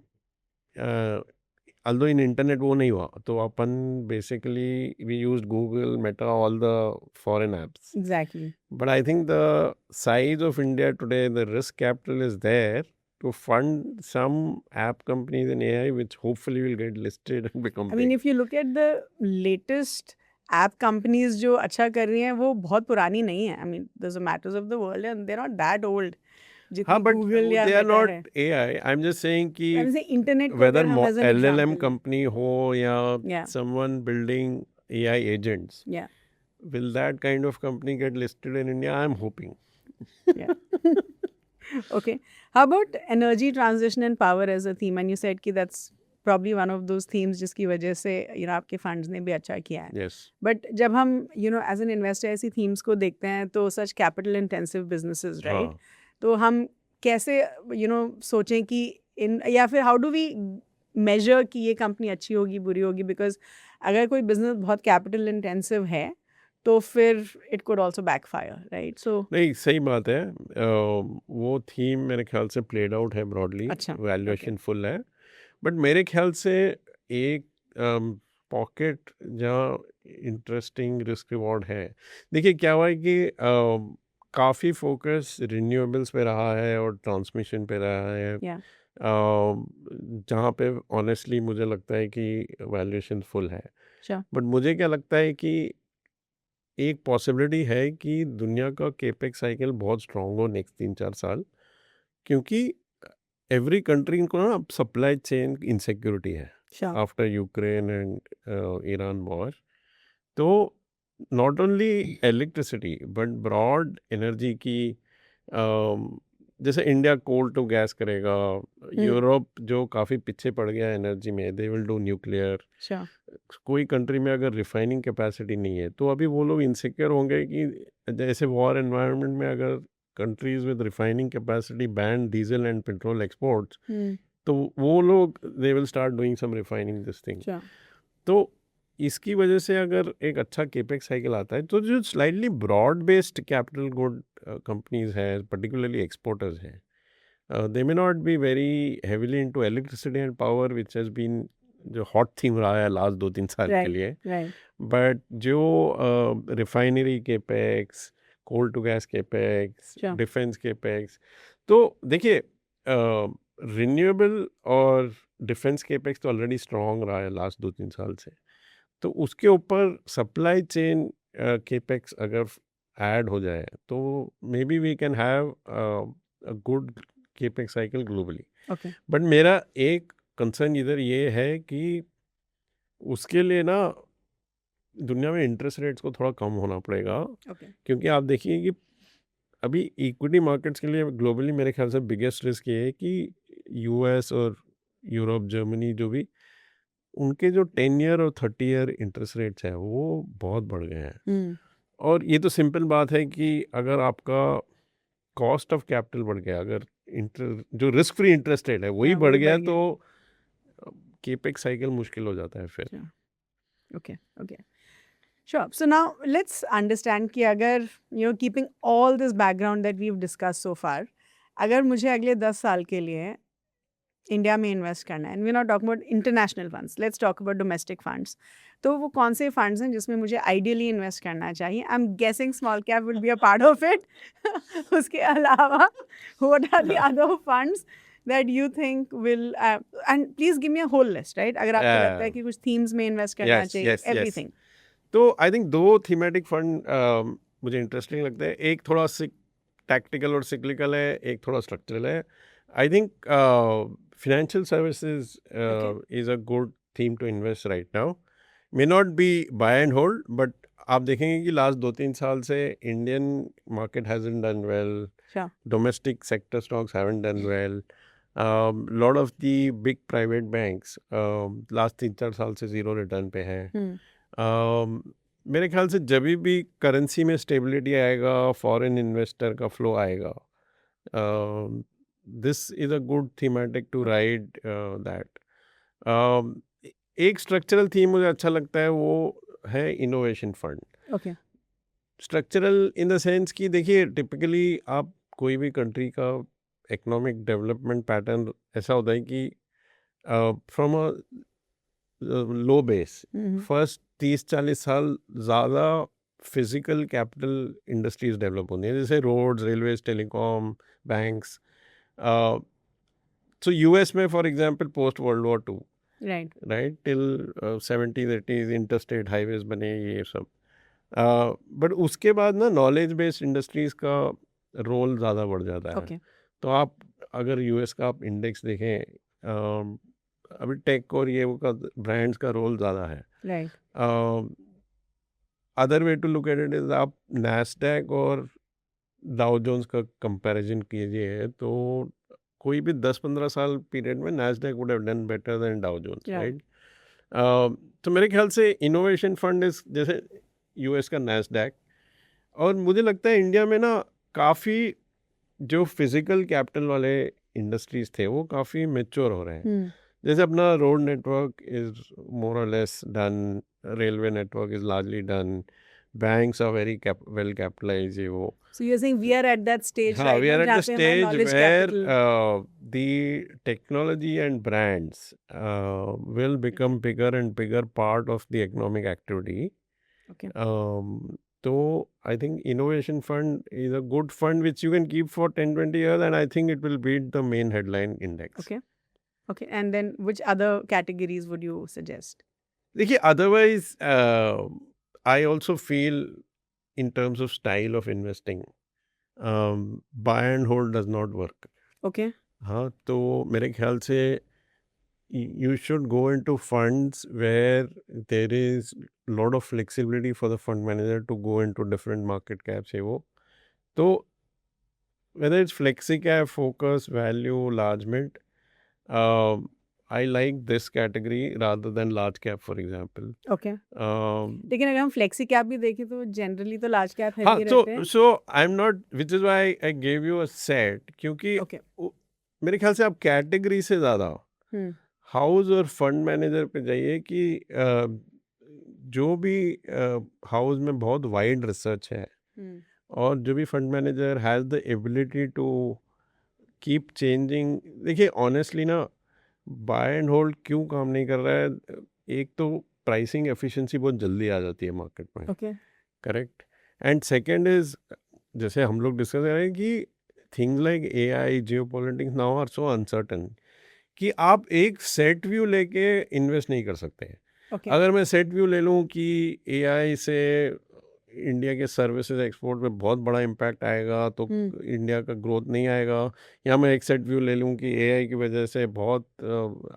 although in internet वो नहीं हुआ, तो अपन basically we used Google, Meta, all the foreign apps. Exactly. But I think the size of India today, the risk capital is there to fund some app companies in AI, which hopefully will get listed and become I mean big. If you look at the latest app companies जो अच्छा कर रही हैं वो बहुत पुरानी नहीं है. I mean the matters of the world and they are not that old हाँ, जितनी but गूगल या they are मेटा not है. AI. I'm just saying कि आई मीन इंटरनेट को whether अगर हम as an LLM example. company हो या या someone building AI agents, या will that kind of company get listed in India? I'm hoping. Yeah. Okay. How about energy transition and power as a theme? And you said कि that's probably one of those themes जिसकी वजह से आपके funds ने भी अच्छा किया है. Yes. But जब हम as an investor ऐसी themes को देखते हैं तो such capital intensive businesses, right? हाँ. तो हम कैसे सोचें कि या फिर how do we measure कि ये company अच्छी होगी बुरी होगी, because अगर कोई business बहुत capital intensive है तो फिर it could also backfire, right? So नहीं, सही बात है. वो थीम मेरे ख्याल से प्लेड आउट है ब्रॉडली, अच्छा, वैल्यूएशन फुल है, बट मेरे ख्याल से एक पॉकेट जहाँ इंटरेस्टिंग रिस्क रिवॉर्ड है. देखिए क्या हुआ है कि काफ़ी फोकस रिन्यूएबल्स पे रहा है और ट्रांसमिशन पे रहा है, yeah. जहाँ पे ऑनेस्टली मुझे लगता है कि वैल्यूएशन फुल है. Sure. बट मुझे क्या लगता है कि एक पॉसिबिलिटी है कि दुनिया का केपेक्स साइकिल बहुत स्ट्रांग हो नेक्स्ट 3-4 साल, क्योंकि एवरी कंट्री को ना सप्लाई चेन इनसिक्योरिटी है Sure. After Ukraine and Iran war. तो not only electricity but broad energy की, जैसे इंडिया कोल टू गैस करेगा, यूरोप जो काफ़ी पीछे पड़ गया एनर्जी में, they will do nuclear. Sure. कोई कंट्री में अगर रिफाइनिंग कैपेसिटी नहीं है तो अभी वो लोग इनसिक्योर होंगे कि जैसे वॉर एनवायरनमेंट में अगर countries with refining capacity ban diesel and petrol exports, तो वो लोग they will start doing some refining this thing. Sure. तो इसकी वजह से अगर एक अच्छा केपेक्स साइकिल आता है तो जो slightly broad based capital good companies है, पर्टिकुलरली एक्सपोर्टर्स हैं, they may not be very heavily into electricity and power, which has been जो हॉट थीम रहा है लास्ट 2-3 साल के लिए. Right. बट जो refinery capex, coal to gas capex, Sure. Defence capex, तो देखिए रिन्यूएबल और डिफेंस केपेक्स तो ऑलरेडी स्ट्रॉन्ग रहा है लास्ट 2-3 साल से. तो उसके ऊपर सप्लाई चेन केपेक्स अगर ऐड हो जाए तो maybe we can have a good capex cycle globally. Okay. But मेरा एक कंसर्न इधर ये है कि उसके लिए ना दुनिया में इंटरेस्ट रेट्स को थोड़ा कम होना पड़ेगा, Okay. क्योंकि आप देखिए कि अभी इक्विटी मार्केट्स के लिए ग्लोबली मेरे ख्याल से बिगेस्ट रिस्क ये है कि यूएस और यूरोप, जर्मनी, जो भी उनके जो 10 ईयर और 30 ईयर इंटरेस्ट रेट्स हैं वो बहुत बढ़ गए हैं. और ये तो सिंपल बात है कि अगर आपका कॉस्ट ऑफ कैपिटल बढ़ गया, अगर जो रिस्क फ्री इंटरेस्ट रेट है वही हाँ, बढ़ वही गया बढ़ गया. तो केपेक्स साइकिल मुश्किल हो जाता है फिर. Okay. Okay. Sure. So now let's understand कि अगर keeping all this background that we've discussed so far, अगर मुझे अगले 10 साल के लिए इंडिया में इन्वेस्ट करना है, and we not talk about international funds, let's talk about domestic funds, तो वो कौन से फंड्स हैं जिसमें मुझे आइडियली इन्वेस्ट करना चाहिए? I am guessing small cap will be a part of it. उसके अलावा what are the other funds that you think will and please give me a whole list, right? अगर आपको लगता है कि कुछ themes में इन्वेस्ट करना yes, चाहिए, yes, yes. everything. तो आई थिंक 2 थीमेटिक फंड मुझे इंटरेस्टिंग लगते हैं. एक थोड़ा टैक्टिकल और सिक्लिकल है, एक थोड़ा स्ट्रक्चरल है. I think financial services Okay. is a good theme to invest right now. May not be buy and hold, but आप देखेंगे कि लास्ट 2-3 साल से Indian market hasn't done well, Sure. domestic sector stocks haven't done well. Lot of the big private banks last 3-4 साल से zero return पे हैं. मेरे ख्याल से जब भी करेंसी में स्टेबिलिटी आएगा, फॉरेन इन्वेस्टर का फ्लो आएगा, this is a good thematic to ride that. एक स्ट्रक्चरल थीम मुझे अच्छा लगता है, वो है innovation fund. Okay. Structural in the sense कि देखिए टिपिकली आप कोई भी कंट्री का इकोनॉमिक डेवलपमेंट पैटर्न ऐसा होता है कि from a low base first 30-40 साल ज़्यादा फिजिकल कैपिटल इंडस्ट्रीज डेवलप होती हैं, जैसे roads, railways, telecom, banks. So US में for example post world war two, Right. Right, till 70s 80s interstate highways बने, ये सब. बट उसके बाद ना नॉलेज बेस्ड इंडस्ट्रीज का रोल ज़्यादा बढ़ जाता है. Okay. तो आप अगर यूएस का आप इंडेक्स देखें, अभी टेक और ये वो का ब्रांड्स का रोल ज़्यादा है. Right. Other way to look at it is, आप नैस्डैक और डाउ जोन्स का कंपैरिजन कीजिए तो कोई भी 10-15 साल पीरियड में Nasdaq would have done better than Dow Jones, Yeah. Right. तो मेरे ख्याल से इनोवेशन फंड इज जैसे यूएस का नैस्डैक. और मुझे लगता है इंडिया में ना काफ़ी जो फिजिकल कैपिटल वाले इंडस्ट्रीज थे वो काफ़ी मेच्योर हो रहे हैं. जैसे अपना रोड नेटवर्क इज मोर और less done, railway network is largely done, banks are very well capitalised. ये वो So you're saying we are at that stage हाँ, right we now are at जहाँ the पे हमारा stage knowledge where capital. the technology and brands will become bigger and bigger part of the economic activity. Okay. So I think innovation fund is a good fund which you can keep for 10-20 years, and I think it will beat the main headline index. Okay. Okay. And then which other categories would you suggest? देखिए, otherwise I also feel in terms of style of investing, buy and hold does not work. Okay. हाँ, तो मेरे ख्याल से you should go into funds where there is lot of flexibility for the fund manager to go into different market caps. है वो तो whether it's flexi cap, focus, value, large mid, I like this category rather than large cap, for example. Okay. लेकिन अगर हम flexi cap भी देखें तो generally तो लार्ज कैप हाँ, हेवी रहते हैं. so I'm not, which is why I gave you a set, क्योंकि Okay. मेरे ख्याल से आप कैटेगरी से ज़्यादा हाउस और फंड मैनेजर पे जाइए कि जो भी हाउस में बहुत वाइड रिसर्च है और जो भी fund manager has the ability to keep changing. देखिए ऑनेस्टली ना, बाय एंड होल्ड क्यों काम नहीं कर रहा है, एक तो प्राइसिंग एफिशिएंसी बहुत जल्दी आ जाती है मार्केट में. Okay. Correct. And second is, जैसे हम लोग डिस्कस कर रहे हैं कि things like AI, geopolitics now are so uncertain कि आप एक सेट व्यू लेके इन्वेस्ट नहीं कर सकते. Okay. अगर मैं सेट व्यू ले लूँ कि एआई से इंडिया के सर्विसेज एक्सपोर्ट पे बहुत बड़ा इम्पैक्ट आएगा तो इंडिया का ग्रोथ नहीं आएगा, या मैं एक सेट व्यू ले लूँ कि एआई की वजह से बहुत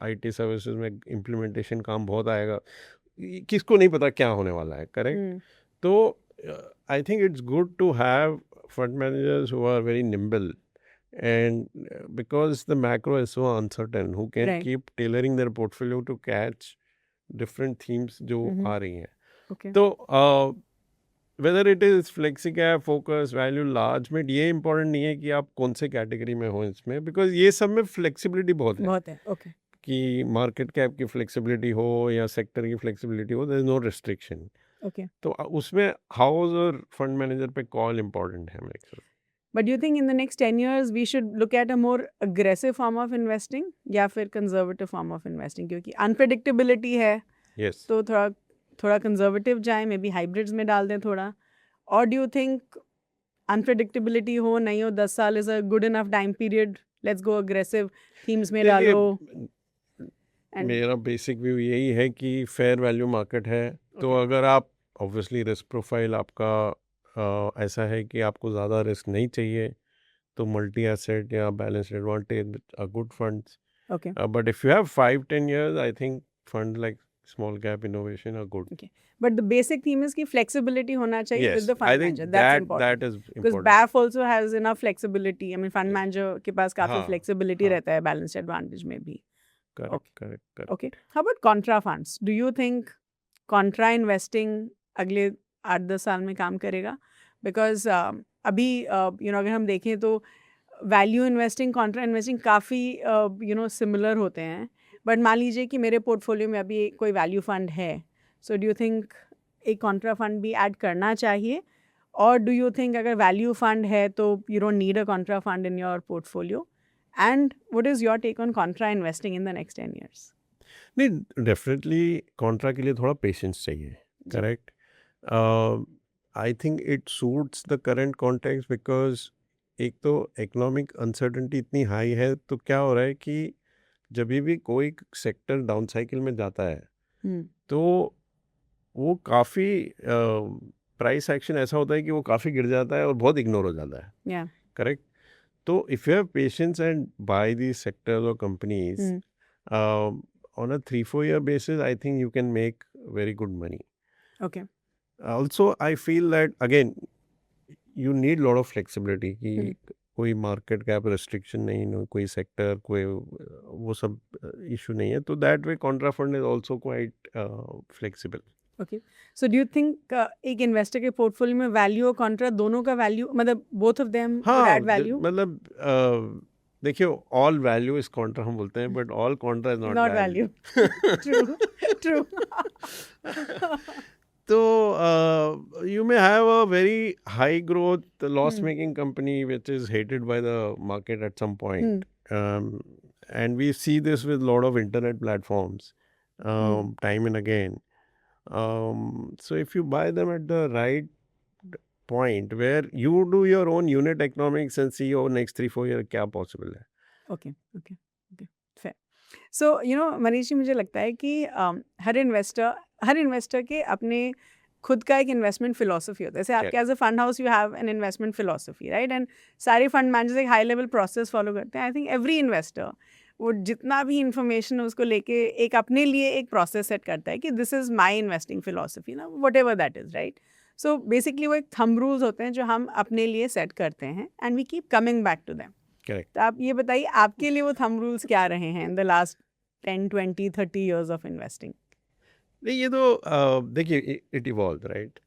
आईटी सर्विसेज में इम्प्लीमेंटेशन काम बहुत आएगा, किसको नहीं पता क्या होने वाला है. करेक्ट. तो I think it's good to have fund managers who are very nimble, and because the macro is so uncertain, who can Right. keep tailoring their portfolio to catch different themes जो आ रही हैं. Okay. तो whether it is flexi cap, focus, value, large mid, ये important नहीं है कि आप कौन से कैटेगरी में हो इसमें, because ये सब में फ्लेक्सिबिलिटी बहुत है. बहुत है. Okay. कि मार्केट कैप की फ्लेक्सिबिलिटी हो या सेक्टर की फ्लेक्सिबिलिटी हो, there is no restriction. Okay. तो उसमें हाउस और फंड मैनेजर पे कॉल इम्पोर्टेंट है मेरे ख्याल. But do you think in the next 10 years we should look at a more aggressive form of investing या फिर conservative form of investing? क्योंकि unpredictability है, यस. तो थोड़ा conservative जाए, maybe hybrids में डाल दें थोड़ा. Or do you think unpredictability हो नहीं हो 10 साल is a good enough time period, let's go aggressive themes में डालो. मेरा बेसिक व्यू यही है कि फेयर वैल्यू मार्केट है. तो अगर आप ऑब्वियसली रिस्क प्रोफाइल आपका ऐसा है कि आपको ज़्यादा रिस्क नहीं चाहिए, तो मल्टी एसेट या balanced advantage are good funds. Okay. But if you have 5-10 years, I think funds like small cap innovation are good. Okay. But the basic theme is कि flexibility होना चाहिए with Yes, the I fund think manager. That's that important. is Because important. BAF also has enough flexibility. I mean, fund manager के पास काफी हाँ, flexibility हाँ, रहता है balanced advantage में भी. correct, Okay. correct, correct. Okay. How about contra funds? Do you think contra investing अगले 8-10 साल में काम करेगा? Because अभी अगर हम देखें तो वैल्यू इन्वेस्टिंग कॉन्ट्रा इन्वेस्टिंग काफ़ी सिमिलर होते हैं. बट मान लीजिए कि मेरे पोर्टफोलियो में अभी कोई वैल्यू फंड है, सो डू यू थिंक एक कॉन्ट्रा फंड भी ऐड करना चाहिए, और डू यू थिंक अगर वैल्यू फंड है तो you don't need a contra fund in your portfolio, and what is your take on contra investing in the next 10 years? नहीं, definitely contra के लिए थोड़ा पेशेंस चाहिए. जी. Correct. I think it suits the current context because एक तो economic uncertainty इतनी high है, तो क्या हो रहा है कि जब भी कोई सेक्टर डाउन साइकिल में जाता है हम्म. तो वो काफ़ी प्राइस एक्शन ऐसा होता है कि वो काफ़ी गिर जाता है और बहुत इग्नोर हो जाता है. या. करेक्ट. तो if you have patience and by the sectors और companies on a 3-4 year basis, I think you can make very good money. Okay. Also, I feel that again, you need lot of flexibility कि कोई market cap restriction नहीं, कोई sector कोई वो सब issue नहीं है, तो that way Contra fund is also quite flexible. Okay. So do you think एक इन्वेस्टर के पोर्टफोलियो में वैल्यू और कॉन्ट्रा दोनों का वैल्यू, मतलब both of them would add value? मतलब देखिए, ऑल वैल्यू इज कॉन्ट्रा हम बोलते हैं, but all Contra is not value. True. तो you may have a very high growth loss making company which is hated by the market at some point. And we see this with a lot of internet platforms time and again. So if you buy them at the right point where you do your own unit economics and see over next 3-4 year क्या possible है. Okay. Okay. Okay. Fair. सो मनीष जी, मुझे लगता है कि हर investor के अपने खुद का एक इन्वेस्टमेंट फिलोसफी होता है. जैसे आपके as a fund house you have an investment philosophy, right? And सारे फंड मैनेजर्स एक हाई लेवल प्रोसेस फॉलो करते हैं. आई थिंक एवरी इन्वेस्टर वो जितना भी इंफॉर्मेशन उसको लेके एक अपने लिए एक प्रोसेस सेट करता है कि this is my investing philosophy ना, whatever that is, right? So basically वो एक थंब रूल्स होते हैं जो हम अपने लिए सेट करते हैं, and we keep coming back to them. Correct. तो आप ये बताइए आपके लिए वो थंब रूल्स क्या रहे हैं in the last 10, 20, 30 years of investing? नहीं, ये तो देखिए, it evolve, right.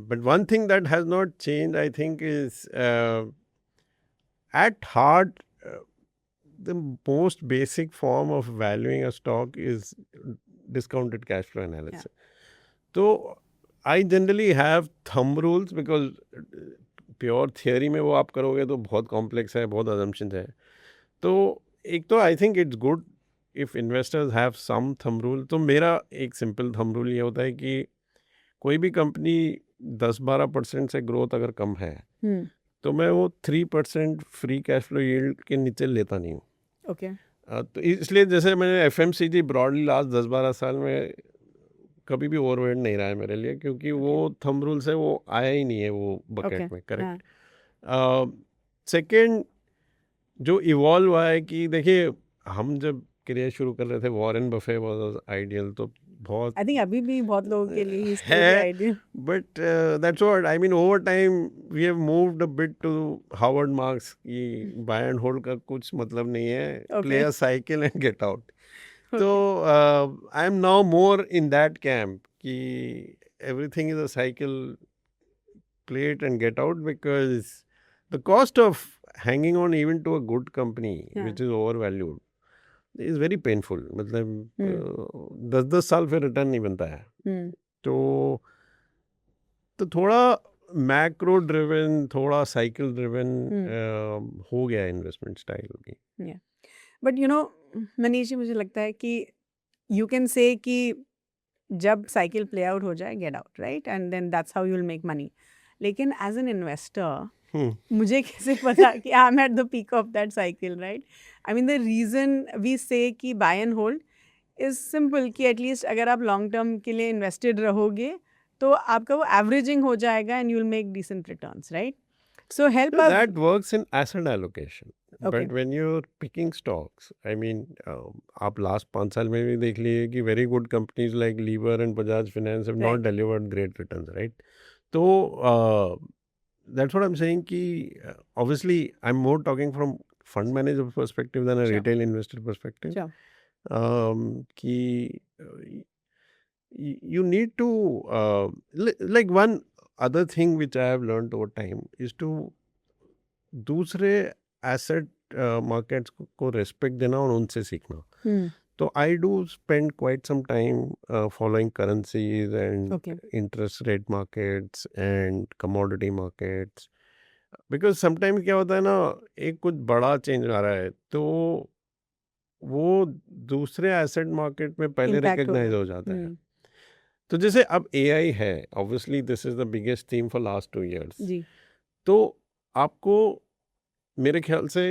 But one thing that has not change I think is at heart the most basic form of valuing a stock is discounted cash flow analysis. So I generally have thumb rules because pure theory में वो आप करोगे तो बहुत complex है, बहुत assumptions है. तो एक तो I think it's good if investors have some thumb rule. तो मेरा एक simple thumb rule ये होता है कि कोई भी कंपनी 10-12% से ग्रोथ अगर कम है तो मैं वो 3% फ्री कैश फ्लो यील्ड के नीचे लेता नहीं हूँ. ओके. तो इसलिए जैसे मैंने FMCG ब्रॉडली लास्ट 10-12 साल में कभी भी ओवरवेट नहीं रहा है मेरे लिए, क्योंकि वो थंब रूल से वो आया ही नहीं है वो बकेट में. करेक्ट. सेकंड जो इवॉल्व हुआ है कि देखिए, हम जब करियर शुरू कर रहे थे वॉरेन बफे वाज आइडियल, तो बहुत आई थिंक अभी भी बहुत लोगों के लिए है, idea. But that's what I mean, over time we have moved a bit to Howard Marks कि बाय एंड होल्ड का कुछ मतलब नहीं है, play a cycle and get out. तो I am now more in that camp कि everything is a cycle, play it and get out, because the cost of hanging on even to a good company which is over valued is very painful. मतलब 10-10 साल फिर return नहीं बनता है. तो थोड़ा macro driven, थोड़ा साइकिल ड्रिवन हो गया इन्वेस्टमेंट स्टाइल की. बट मनीष जी, मुझे लगता है कि यू कैन से कि जब साइकिल प्ले आउट हो जाए, get out, right? And then that's how you will make money. लेकिन एज एन इन्वेस्टर मुझे कैसे पता कि I am at the peak of that cycle, right? I mean the reason we say कि buy and hold is simple कि at least अगर आप long term के लिए इन्वेस्टेड रहोगे तो आपका वो एवरेजिंग हो जाएगा and you will make decent returns, right? So help No, us. that works in asset allocation. Okay. But when you're picking stocks, I mean, आप last 5 साल में भी देख लीजिए कि very good companies like Lever and Bajaj Finance have not Right. delivered great returns, right? So that's what I'm saying. कि obviously I'm more talking from fund manager perspective than a Sure. retail investor perspective. Sure. कि you need to like one other thing which I have learned over time is to दूसरे asset markets को respect देना और उनसे सीखना. Hmm. तो I do spend quite some time following currencies and Okay. Interest rate markets and commodity markets, because sometime क्या होता है ना, एक कुछ बड़ा चेंज आ रहा है तो वो दूसरे एसेट मार्केट में पहले Impact रिकग्नाइज होगा. हो जाता है. Hmm. तो जैसे अब एआई है, obviously this is the biggest theme for last 2 years. जी. तो आपको मेरे ख्याल से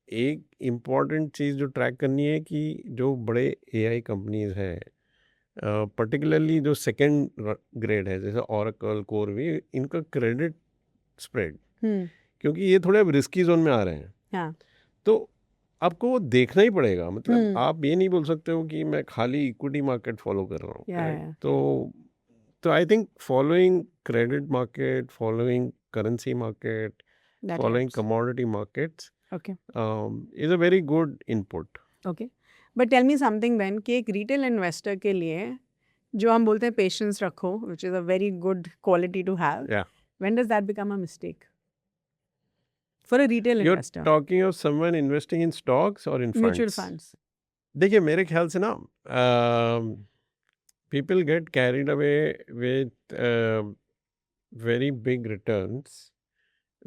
एक इम्पॉर्टेंट चीज़ जो ट्रैक करनी है कि जो बड़े एआई कंपनीज हैं, पर्टिकुलरली जो सेकंड ग्रेड है जैसे ओरेकल, कोरवी, इनका क्रेडिट स्प्रेड, Hmm. क्योंकि ये थोड़े अब रिस्की जोन में आ रहे हैं. हाँ. तो आपको वो देखना ही पड़ेगा. मतलब आप ये नहीं बोल सकते हो कि मैं खाली इक्विटी मार्केट फॉलो कर रहा हूँ. Yeah. तो I think following credit market, following currency market, That following helps. commodity markets Okay. is a very good input. Okay. But tell me something then कि एक retail investor के लिए जो हम बोलते हैं patience रखो, which is a very good quality to have. Yeah. When does that become a mistake? For a retail You're investor. talking of someone investing in stocks or in funds? Mutual funds. देखिए मेरे ख्याल से ना people get carried away with very big returns,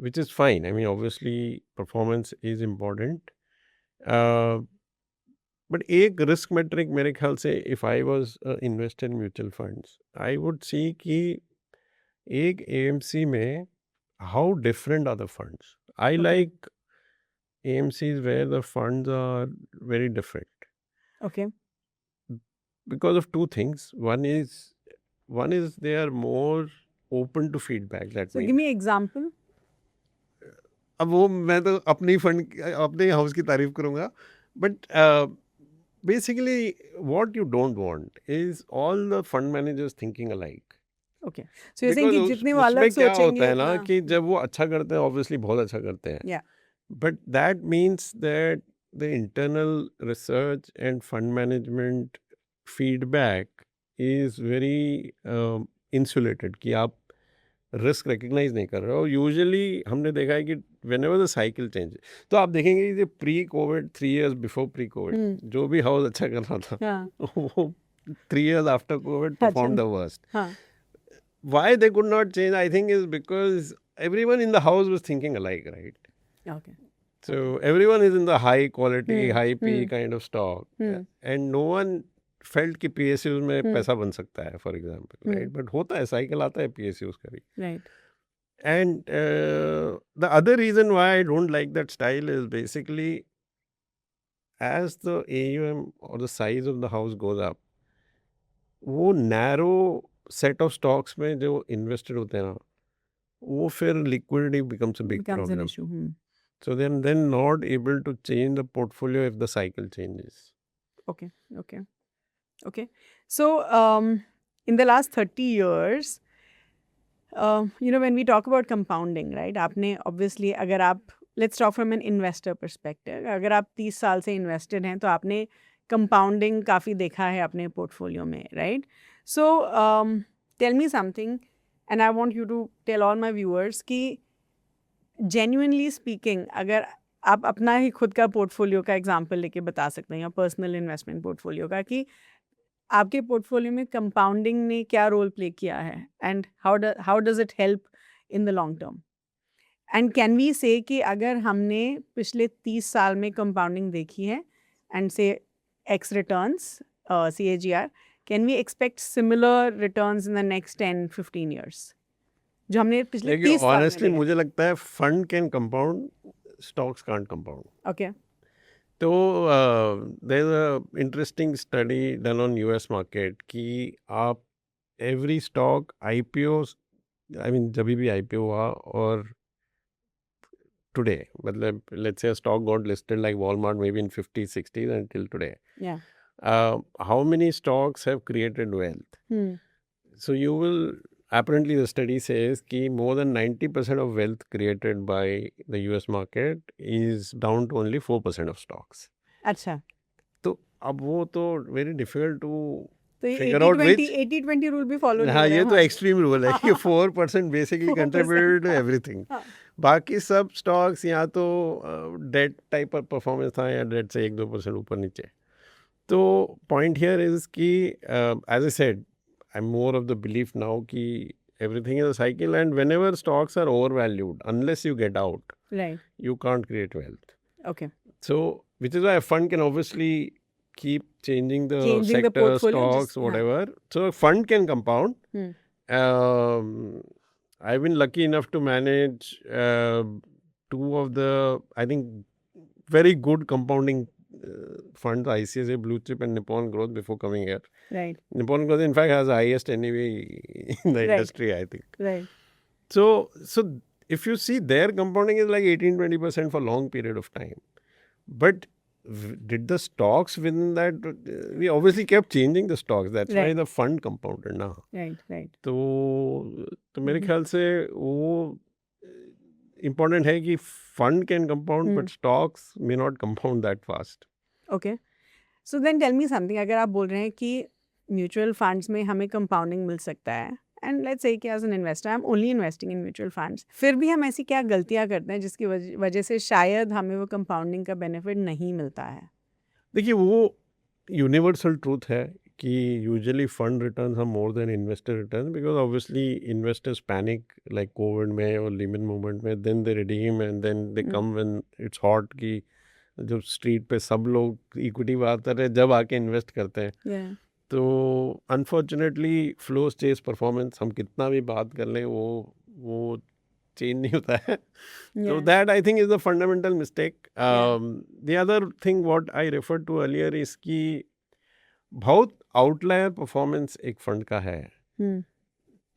which is fine. I mean, obviously performance is important. But एक risk metric मेरे ख्याल से, if I was invested in mutual funds, I would see कि एक एएमसी में how different are the funds. I like AMCs where the funds are very different Okay. because of two things. One is they are more open to feedback. That So means give me example. अब वो मैं तो अपनी fund अपने house की तारीफ करूँगा, but basically what you don't want is all the fund managers thinking alike. Okay. So you're saying कि जितने वो अलग उसमें क्या सोचेंगे होता है ना उतना- कि जब वो अच्छा करते हैं, ऑब्वियसली बहुत अच्छा करते हैं, Yeah. but that means that the internal research and fund management feedback is very insulated, कि आप रिस्क रिकग्नाइज नहीं कर रहे हो. यूजुअली हमने देखा है कि when ever the cycle change, तो आप देखेंगे कि pre Covid, 3 years before pre Covid, जो भी हाउस अच्छा कर रहा था हाँ. वो 3 years after Covid perform the worst. हाँ. Why they could not change, I think, is because everyone in the house was thinking alike, right? Okay. So everyone is in the high quality, high P Hmm. kind of stock, and no one felt कि PSUs में पैसा बन सकता है, for example, right? But होता है, cycle आता है PSUs का भी. Right. And the other reason why I don't like that style is basically as the AUM or the size of the house goes up, वो narrow set of stocks में जो invested होते हैं ना, वो फिर liquidity becomes a big Becomes an problem. issue. So then not able to change the portfolio if the cycle changes. Okay. Okay. Okay. So in the last 30 years, when we talk about compounding, right? आपने obviously अगर आप let's talk from an investor perspective, अगर आप 30 साल से invested हैं तो आपने compounding काफ़ी देखा है अपने portfolio में, right? So tell me something, and I want you to tell all my viewers कि genuinely speaking, अगर आप अपना ही खुद का पोर्टफोलियो का एग्जांपल लेके बता सकते हैं या पर्सनल इन्वेस्टमेंट पोर्टफोलियो का कि आपके पोर्टफोलियो में कंपाउंडिंग ने क्या रोल प्ले किया है and how does it help in the long term, and can we say कि अगर हमने पिछले 30 साल में कंपाउंडिंग देखी है and say x returns CAGR, can we expect similar returns in the next 10-15 years जो हमने पिछले 30 साल में ऑनेस्टली देखे? मुझे लगता है fund can compound, stocks can't compound. Okay. तो there is a interesting study done on US market कि आप every stock IPO, I mean जब भी IPO हुआ और today. Matlab, let's say a stock got listed like Walmart maybe in 50s, 60s until today. Yeah. How many stocks have created wealth? So you will, apparently the study says कि more than 90% of wealth created by the US market is down to only 4% of stocks. अच्छा, तो अब वो तो very difficult to तो ये figure out 80-20 which. 80-20 rule भी follow नहीं हाँ, हो रहा ये है तो वहाँ एक्सट्रीम रूल है कि 4% बेसिकली 4%, कंट्रीब्यूटेड टू एवरीथिंग. हाँ, बाकी सब स्टॉक्स या तो डेट टाइप ऑफ परफॉर्मेंस था या डेट से 1-2% ऊपर नीचे. तो पॉइंट हियर इज कि as I said, I am more of the belief now कि everything is a cycle, and whenever stocks are overvalued, unless you get out, right, you can't create wealth. okay, So which is why a fund can obviously keep changing the changing the sector, portfolio stocks, just हाँ, whatever. So a fund can compound. hmm, I've been lucky enough to manage two of the, I think, very good compounding funds, ICICI Blue Chip and Nippon Growth, before coming here. right, Nippon Growth, in fact, has the highest NAV in the right, industry, I think. right, So if you see, their compounding is like 18-20% for long period of time. But did the stocks within that? We obviously kept changing the stocks. That's why right, the fund compounded now. right, right, तो मेरे Mhm. ख्याल से वो important है कि fund can compound, but stocks may not compound that fast. okay. So then tell me something, अगर आप बोल रहे हैं कि म्यूचुअल फंड्स में हमें कंपाउंडिंग मिल सकता है एंड लेट्स से कि as an investor I am only investing in mutual funds, फिर भी हम ऐसी क्या गलतियां करते हैं जिसकी वजह से शायद हमें वो कंपाउंडिंग का बेनिफिट नहीं मिलता है? देखिए, वो यूनिवर्सल ट्रूथ है कि usually fund returns are more than investor returns, because obviously investors panic like covid में और लीमन मूवमेंट में, then they redeem and then they come when it's hot, कि जब स्ट्रीट पे सब लोग इक्विटी बात रहे जब आके इन्वेस्ट करते हैं. Yeah, तो अनफॉर्चुनेटली फ्लो चेज परफॉर्मेंस, हम कितना भी बात कर लें वो चेंज नहीं होता है. So yeah, that, I think, is the fundamental mistake. yeah, The other thing what I referred to earlier is कि बहुत आउटलायर परफॉर्मेंस एक फंड का है. hmm,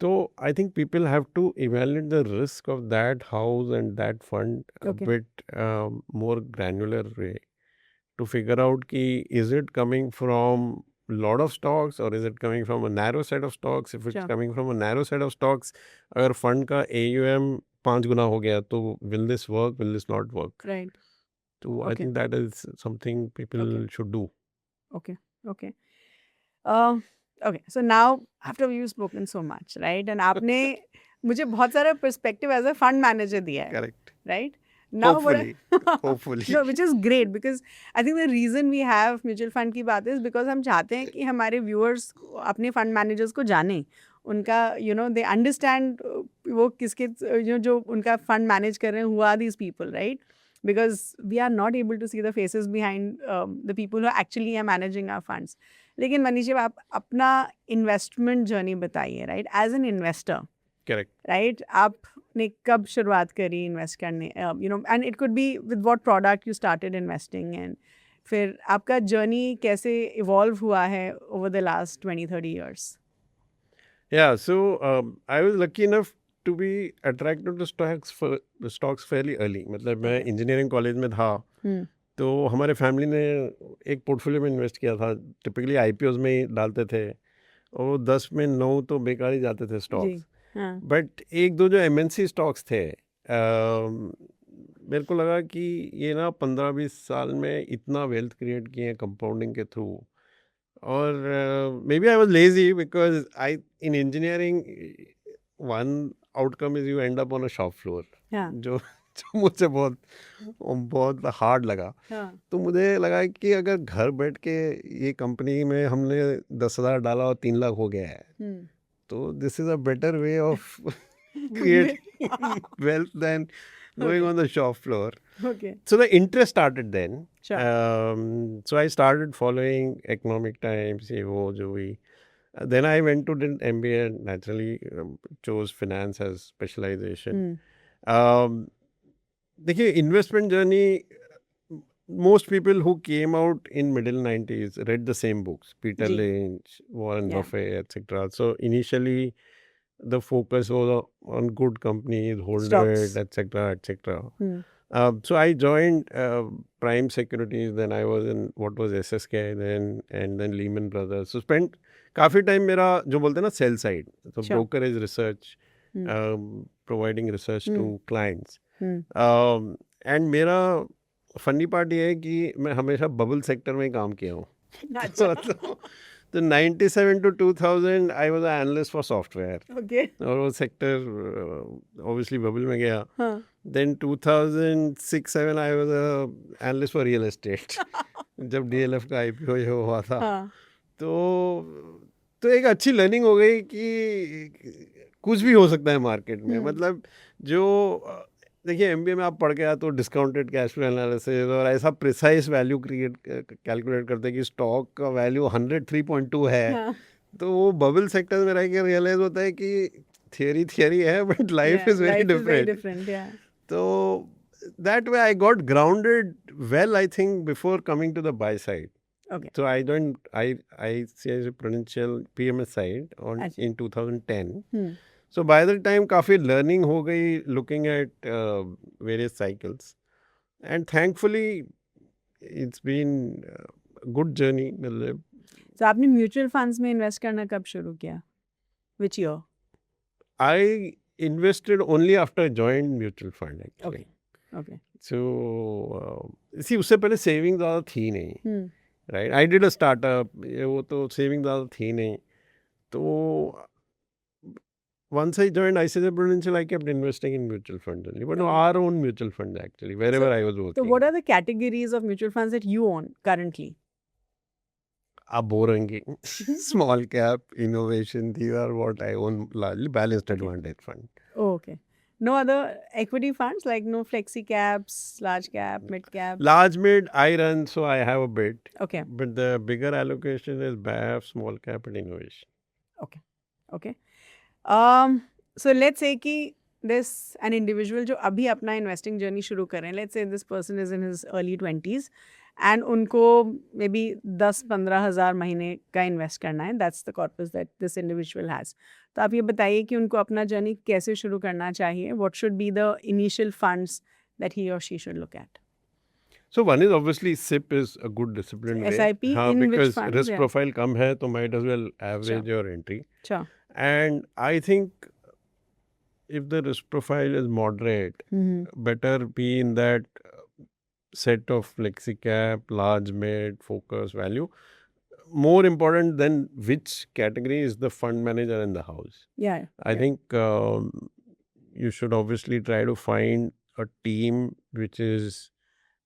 तो I think people have to evaluate the risk of that house and that fund a okay, bit more granular way to figure out कि is it coming from lot of stocks or is it coming from a narrow set of stocks. If it's sure, coming from a narrow set of stocks, अगर fund का AUM 5 गुना हो गया, तो will this work, will this not work? right, So I okay, think that is something people okay, should do. okay, okay. Uh, okay, so now after we've spoken so much, right, and आपने मुझे बहुत सारा perspective as a fund manager दिया है, Correct. right? Now what Hopefully. Hopefully. no, which is great because I think the reason we have mutual fund की बात is because हम चाहते हैं कि हमारे viewers अपने fund managers को जानें, उनका they understand वो किसके जो उनका fund manage कर रहे हैं, who are these people, right? Because we are not able to see the faces behind the people who actually are managing our funds. लेकिन मनीष जी, आप अपना इन्वेस्टमेंट जर्नी बताइए, right, as an investor, Correct. Right, आपने कब शुरुआत करी invest करने, and it could be with what product you started investing, एंड फिर आपका जर्नी कैसे इवॉल्व हुआ है over the last 20-30 years? Yeah, so I was lucky enough to be attracted to stocks fairly early. मतलब मैं Okay. इंजीनियरिंग कॉलेज में था, तो हमारे फैमिली ने एक पोर्टफोलियो में इन्वेस्ट किया था. टिपिकली IPOs में ही डालते थे, और 10 में 9 तो बेकार ही जाते थे जी, स्टॉक्स. हाँ, बट एक दो जो MNC स्टॉक्स थे, मेरे को लगा कि ये ना 15-20 साल में इतना वेल्थ क्रिएट किए हैं कंपाउंडिंग के थ्रू. और maybe I was lazy because I in engineering one outcome is you end up on a shop floor, हाँ, जो मुझे बहुत हार्ड लगा. हाँ, तो मुझे लगा कि अगर घर बैठ के ये कंपनी में हमने 10,000 डाला और 3 लाख हो गया है, तो this is a better way of creating wealth than going Okay. on the shop floor. okay, So the interest started then. sure, So I started following Economic Times, वो जो भी. Then I went to the MBA and naturally chose finance as specialization. देखिए, investment journey, most people who came out in middle 90s read the same books, Peter ji, Lynch, Warren Yeah. Buffett, etc. So initially the focus was on good companies, hold Stocks. it, etc., etc. So I joined Prime Securities, then I was in what was SSK, then Lehman Brothers. So spent काफ़ी time मेरा जो बोलते हैं ना sell side, so Sure. brokerage research, Hmm. providing research to Hmm. clients. Hmm. And मेरा funny part ये है कि मैं हमेशा बबल सेक्टर में ही काम किया हूँ. अच्छा. तो 97 to 2000 I was analyst for software, Okay. और वो सेक्टर ऑब्वियसली बबल में गया. हाँ. Then 2006-07 I was a analyst for real estate. जब DLF का IPO ये हुआ था, हाँ. तो एक अच्छी लर्निंग हो गई कि कुछ भी हो सकता है मार्केट में. मतलब जो देखिए MBA में आप पढ़ के आए तो डिस्काउंटेड कैश फ्लो एनालिसिस और ऐसा प्रिसाइज वैल्यू क्रिएट कैलकुलेट करते हैं कि स्टॉक का वैल्यू 103.2 है. हाँ. तो वो बबल सेक्टर में रह के रियलाइज होता है कि थियरी है but life Yeah, is very life is very different. different. Yeah. So that way I got grounded well, I think, before coming to the buy side. Okay. So I joined ICICI Prudential PMS side अच्छा. in 2010. Hmm. So by the time काफ़ी learning हो गई looking at various cycles, and thankfully it's been a good journey. मतलब So आपने mutual funds में invest करना कब शुरू किया? Which year? I invested only after I joined mutual fund actually. Okay. Okay. So see उससे पहले सेविंग ज़्यादा थी नहीं. Hmm. Right. I did a startup, वो तो सेविंग ज़्यादा थी नहीं. तो once I joined ICICI Prudential, I kept investing in mutual funds only, but no, Okay. our own mutual funds actually, wherever I was So working. what are the categories of mutual funds that you own currently? Boring. Small cap, innovation, these are what I own largely. Balanced Okay. advantage fund. Oh, okay. No other equity funds like no flexi caps, large cap, mid cap? Large mid, I run, so I have a bit. Okay. But the bigger allocation is BAF, small cap, and innovation. Okay. So let's say कि this an individual जो अभी अपना investing journey शुरू करें, let's say this person is in his early 20s and उनको maybe 10-15 हज़ार महीने का invest करना है, that's the corpus that this individual has. तो आप ये बताइए कि उनको अपना journey कैसे शुरू करना चाहिए? What should be the initial funds that he or she should look at? So one is obviously SIP is a good disciplined way. SIP हाँ, in which because funds? risk Yeah. profile कम है तो might as well average Sure. your entry. Sure. And I think if the risk profile is moderate, better be in that set of flexi cap, large mid, focus, value. More important than which category is the fund manager in the house. Yeah. I think you should obviously try to find a team which is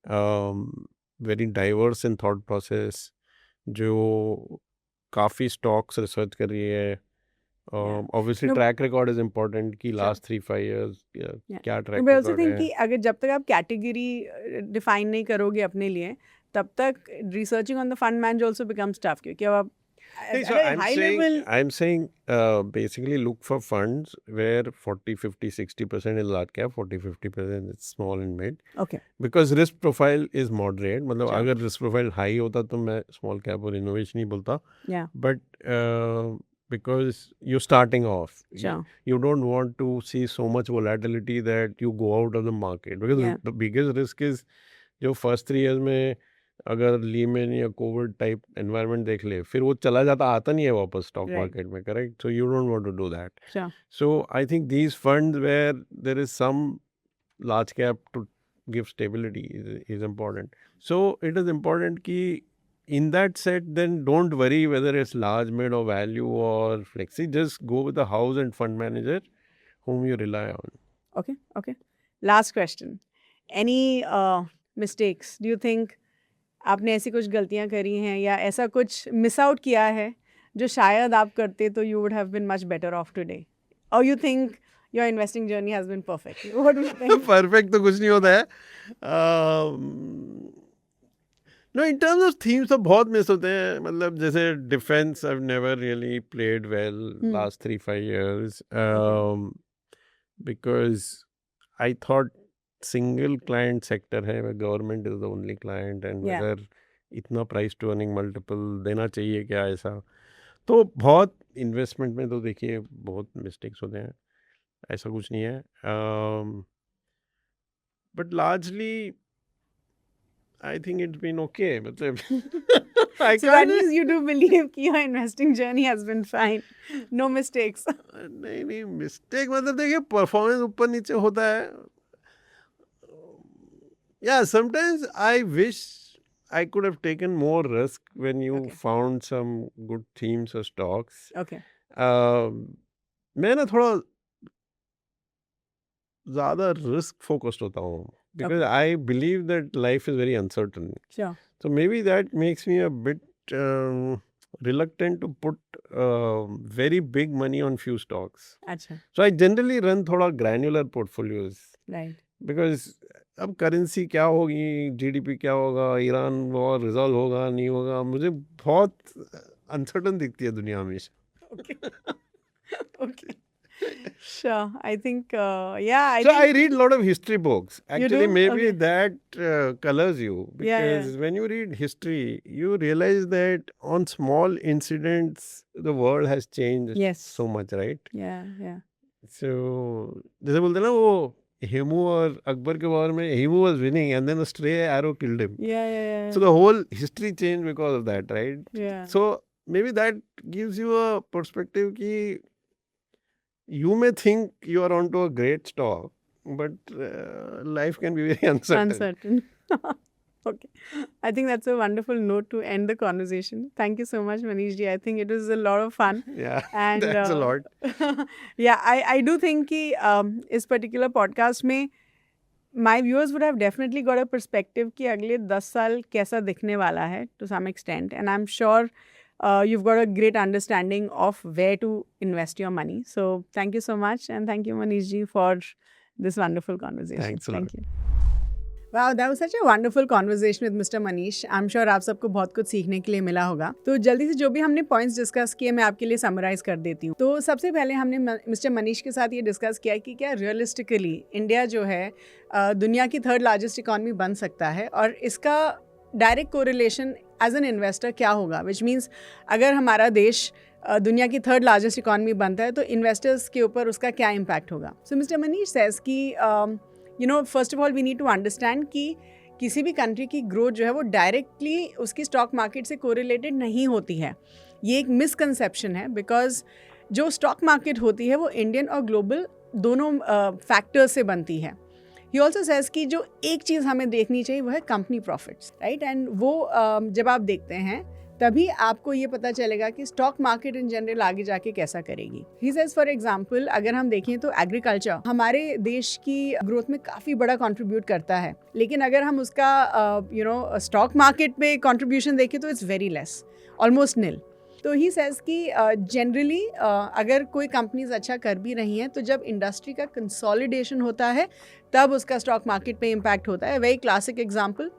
very diverse in thought process, जो काफ़ी stocks research कर रही है. Obviously No. track record is important कि Sure. last 3-5 years Yeah. क्या track But I also record think है. कि अगर जब तक आप कैटेगरी डिफाइन नहीं करोगे अपने लिए तब तक researching on the fund manager also becomes tough क्योंकि अब आप See, so at a high level I'm saying basically look for funds where 40, 50, 60% is large cap, 40, 50% is small and mid. okay Because risk profile is moderate. मतलब Sure. अगर risk profile high होता तो मैं small cap और innovation नहीं बोलता. yeah But because you're starting off, Sure. you don't want to see so much volatility that you go out of the market. Because Yeah. the biggest risk is जो first 3 years में अगर Lehman या Covid type environment देख ले फिर वो चला जाता आता नहीं है वापस स्टॉक Right. मार्केट में. Correct. So you don't want to do that. sure So I think these funds where there is some large cap to give stability is important. So it is important कि in that set then don't worry whether it's large mid or value or flexi. Just go with the house and fund manager whom you rely on. okay last question any mistakes do you think आपने ऐसी कुछ गलतियां करी हैं या ऐसा कुछ miss out किया है जो शायद आप करते तो you would have been much better off today or you think your investing journey has been perfect what do you think perfect तो कुछ नहीं होता है. No in terms of themes तो बहुत मिस होते हैं. मतलब जैसे defence I never really played well last 3-5 years because I thought single client sector है, government is the only client and Yeah. Whether इतना प्राइस टू अर्निंग मल्टीपल देना चाहिए क्या ऐसा. तो बहुत इन्वेस्टमेंट में तो देखिए बहुत मिस्टेक्स होते हैं, ऐसा कुछ नहीं है. but largely I think it's been okay. मतलब I So that can't. means you do believe कि your investing journey has been fine, no mistakes. नहीं नहीं मिस्टेक मतलब देखिए परफॉर्मेंस ऊपर नीचे होता है. Yeah, sometimes I wish I could have taken more risk when you Okay. found some good themes or stocks. Okay. मैं ना थोड़ा ज़्यादा रिस्क फोकस्ड होता हूँ because I believe that life is very uncertain. Sure. So maybe that makes me a bit reluctant to put very big money on few stocks. अच्छा. So I generally run थोड़ा granular portfolios Right. because अब currency क्या होगी, GDP क्या होगा, Iran war resolve होगा नहीं होगा, मुझे बहुत अनसर्टन दिखती है दुनिया हमेशा. Okay. Okay. Sure. I think, yeah, I So think. I read a lot of history books. You Actually, do? maybe Okay. that colors you Yeah, yeah. because when you read history, you realize that on small incidents, the world has changed Yes. so much, right? Yeah, yeah. So जैसे बोलते हैं ना वो हेमू और अकबर के बारे में, Hemu was winning and then a stray arrow killed him. Yeah, yeah, yeah. So the whole history changed because of that, right? Yeah. So maybe that gives you a perspective कि you may think you are onto a great stock, but life can be very uncertain. Uncertain. Okay. I think that's a wonderful note to end the conversation. Thank you so much, Manish ji. I think it was a lot of fun. Yeah, And that's a lot. yeah, I do think कि इस particular podcast में my viewers would have definitely got a perspective कि अगले 10 साल कैसा दिखने वाला है to some extent, and I'm sure you've got a great understanding of where to invest your money. So thank you so much, and thank you Manish ji for this wonderful conversation. Thanks a lot. Thank you. Wow, that was such a wonderful conversation with Mr. Manish. I'm sure आप सबको बहुत कुछ सीखने के लिए मिला होगा. तो जल्दी से जो भी हमने पॉइंट्स डिस्कस किए मैं आपके लिए समराइज कर देती हूँ. तो सबसे पहले हमने मिस्टर मनीष के साथ ये डिस्कस किया कि क्या रियलिस्टिकली इंडिया जो है दुनिया की थर्ड लार्जेस्ट इकॉनमी बन सकता है, और इसका direct correlation as an investor क्या होगा, विच मीन्स अगर हमारा देश दुनिया की थर्ड लार्जेस्ट इकॉनमी बनता है तो इन्वेस्टर्स के ऊपर उसका क्या इम्पैक्ट होगा. सो मिस्टर मनीष सेज कि first of all we need to understand कि किसी भी कंट्री की ग्रोथ जो है वो डायरेक्टली उसकी स्टॉक मार्केट से कोरिलेटेड नहीं होती है. ये एक मिसकंसेप्शन है, बिकॉज जो स्टॉक मार्केट होती है वो इंडियन और ग्लोबल दोनों फैक्टर्स से बनती है. ही ऑल्सो सेज कि जो एक चीज़ हमें देखनी चाहिए वो है कंपनी प्रॉफिट्स, राइट. एंड वो जब आप देखते हैं तभी आपको ये पता चलेगा कि स्टॉक मार्केट इन जनरल आगे जाके कैसा करेगी. ही सेज फॉर एग्जांपल अगर हम देखें तो एग्रीकल्चर हमारे देश की ग्रोथ में काफ़ी बड़ा कंट्रीब्यूट करता है, लेकिन अगर हम उसका स्टॉक मार्केट पे कंट्रीब्यूशन देखें तो it's very less, almost nil. तो ही सेज कि जनरली अगर कोई कंपनीज अच्छा कर भी रही हैं तो जब इंडस्ट्री का कंसोलिडेशन होता है तब उसका स्टॉक मार्केट पे इम्पैक्ट होता है. वेरी क्लासिक एग्जांपल,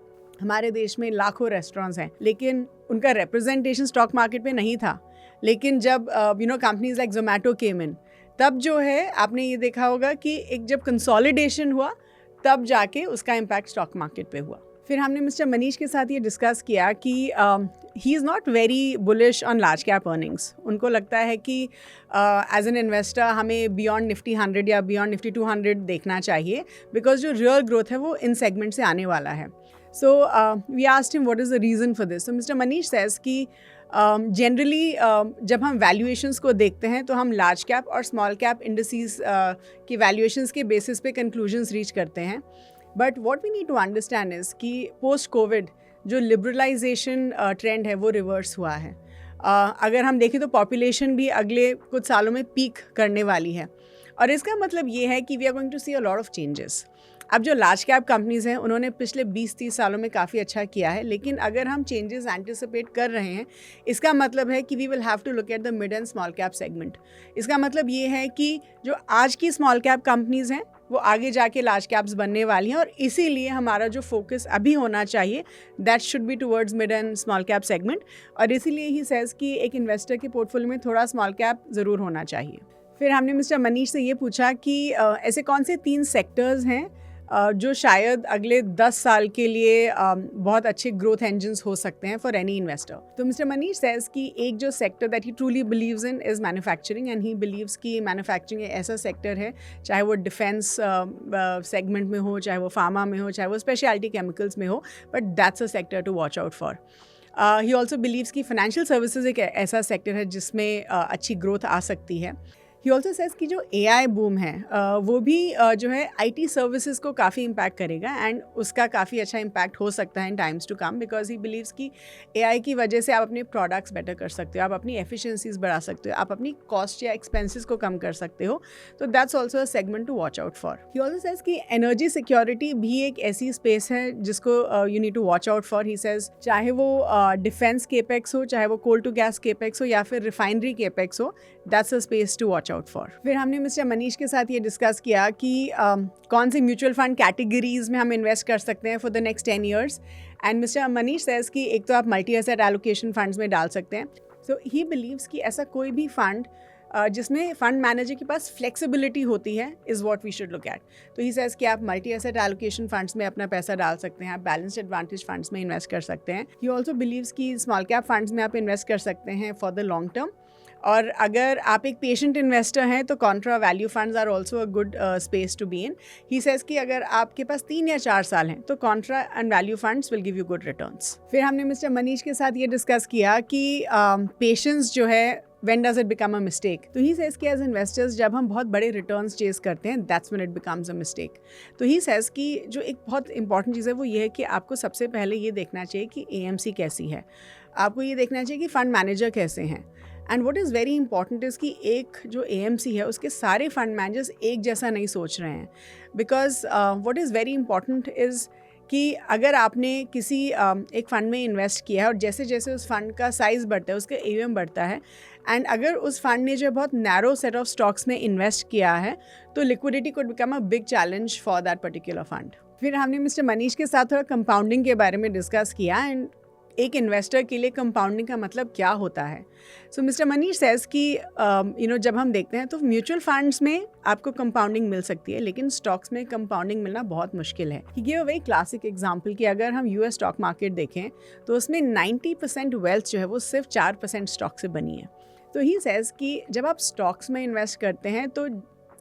हमारे देश में लाखों रेस्टोरेंट्स हैं लेकिन उनका रिप्रेजेंटेशन स्टॉक मार्केट पे नहीं था. लेकिन जब कंपनीज लाइक जोमेटो केम इन, तब जो है आपने ये देखा होगा कि एक जब कंसोलिडेशन हुआ तब जाके उसका इम्पैक्ट स्टॉक मार्केट पे हुआ. फिर हमने मिस्टर मनीष के साथ ये डिस्कस किया कि he is not very bullish on large cap earnings. उनको लगता है कि एज एन इन्वेस्टर हमें बियॉन्ड निफ्टी 100 या बियॉन्ड निफ्टी 200 देखना चाहिए, बिकॉज जो रियल ग्रोथ है वो इन सेगमेंट से आने वाला है. So we asked him what is the reason for this. So Mr. Manish says कि generally जब हम valuations को देखते हैं तो हम large cap और small cap indices की valuations के basis पे conclusions reach करते हैं. But what we need to understand is कि post COVID जो liberalization trend है वो reverse हुआ है. अगर हम देखें तो population भी अगले कुछ सालों में peak करने वाली है, और इसका मतलब ये है कि we are going to see a lot of changes. अब जो लार्ज कैप कंपनीज़ हैं उन्होंने पिछले 20-30 सालों में काफ़ी अच्छा किया है, लेकिन अगर हम चेंजेस एंटिसिपेट कर रहे हैं इसका मतलब है कि we will have to look at the mid and small cap segment. इसका मतलब ये है कि जो आज की स्मॉल कैप कंपनीज़ हैं वो आगे जाके लार्ज कैप्स बनने वाली हैं, और इसीलिए हमारा जो फोकस अभी होना चाहिए that should be towards mid and small cap segment. और इसीलिए ही सेज कि एक इन्वेस्टर के पोर्टफोलियो में थोड़ा स्मॉल कैप ज़रूर होना चाहिए. फिर हमने मिस्टर मनीष से ये पूछा कि ऐसे कौन से 3 सेक्टर्स हैं जो शायद अगले 10 साल के लिए बहुत अच्छे ग्रोथ इंजन्स हो सकते हैं फॉर एनी इन्वेस्टर. तो मिस्टर मनीष सेज कि एक जो sector that he truly believes in is manufacturing, and he believes कि मैन्युफैक्चरिंग एक ऐसा सेक्टर है, चाहे वो डिफेंस सेगमेंट में हो, चाहे वो फार्मा में हो, चाहे वो स्पेशलिटी केमिकल्स में हो, but that's a sector to watch out for. He also believes कि फाइनेंशियल सर्विसेज एक ऐसा सेक्टर है जिसमें अच्छी ग्रोथ आ सकती है. ही ऑल्सो सेज कि जो AI बूम है वो भी जो है IT सर्विसेज को काफ़ी इम्पैक्ट करेगा, एंड उसका काफ़ी अच्छा इम्पैक्ट हो सकता है in times to come, because he believes कि AI की वजह से आप अपने प्रोडक्ट्स बेटर कर सकते हो, आप अपनी एफिशिएंसीज बढ़ा सकते हो, आप अपनी कॉस्ट या एक्सपेंसेस को कम कर सकते हो. तो that's also a segment to watch out for. He also says कि एनर्जी सिक्योरिटी भी एक ऐसी स्पेस है जिसको you need to watch out for. He says चाहे वो डिफेंस केपेक्स हो, चाहे वो कोल टू गैस केपेक्स हो, या फिर रिफाइनरी केपेक्स हो, that's a space to watch out for. फिर हमने मिस्टर मनीष के साथ ये डिस्कस किया कि कौन सी म्यूचुअल फंड कैटेगरीज में हम इन्वेस्ट कर सकते हैं for the next 10 years. And mister Manish says कि एक तो आप मल्टी एसेट एलोकेशन फंड्स में डाल सकते हैं. सो ही बिलीव्स कि ऐसा कोई भी फंड जिसमें फंड मैनेजर के पास फ्लेक्सिबिलिटी होती है is what we should look at. तो ही सेज कि आप मल्टी एसेट एलोकेशन फंड्स में अपना पैसा डाल सकते हैं, आप बैलेंस्ड एडवांटेज फंड्स में इन्वेस्ट कर सकते हैं. ही ऑल्सो बिलीव्स कि स्मॉल कैप फंड्स में आप इन्वेस्ट कर सकते हैं फॉर द लॉन्ग टर्म. और अगर आप एक पेशेंट इन्वेस्टर हैं तो contra value funds are also a good space to be in. He says कि अगर आपके पास 3 या 4 साल हैं तो Contra and value funds will give you good returns. फिर हमने मिस्टर मनीष के साथ ये डिस्कस किया कि पेशेंस जो है when does it become a mistake. तो he says कि as investors जब हम बहुत बड़े returns chase करते हैं that's when it becomes a mistake. तो he says कि जो एक बहुत important चीज़ है वो ये है कि आपको सबसे पहले ये देखना चाहिए कि AMC कैसी है, आपको ये देखना चाहिए कि फंड मैनेजर कैसे हैं. And what is very important is कि एक जो AMC है उसके सारे फंड मैनेजर्स एक जैसा नहीं सोच रहे हैं. Because what is very important is कि अगर आपने किसी एक फ़ंड में इन्वेस्ट किया है और जैसे जैसे उस फंड का साइज़ बढ़ता है, उसका AUM बढ़ता है, एंड अगर उस फंड ने जो बहुत नैरो सेट ऑफ स्टॉक्स में इन्वेस्ट किया है तो liquidity could become a big challenge for that particular fund. फिर हमने मिस्टर मनीष के साथ थोड़ा कंपाउंडिंग के बारे में डिस्कस किया, एंड एक इन्वेस्टर के लिए कंपाउंडिंग का मतलब क्या होता है. सो मिस्टर मनीष सेज कि जब हम देखते हैं तो म्यूचुअल फंड्स में आपको कंपाउंडिंग मिल सकती है, लेकिन स्टॉक्स में कंपाउंडिंग मिलना बहुत मुश्किल है. He give a very classic example कि अगर हम US स्टॉक मार्केट देखें तो उसमें 90% वेल्थ जो है वो सिर्फ 4% स्टॉक से बनी है. तो ही सेज कि जब आप स्टॉक्स में इन्वेस्ट करते हैं तो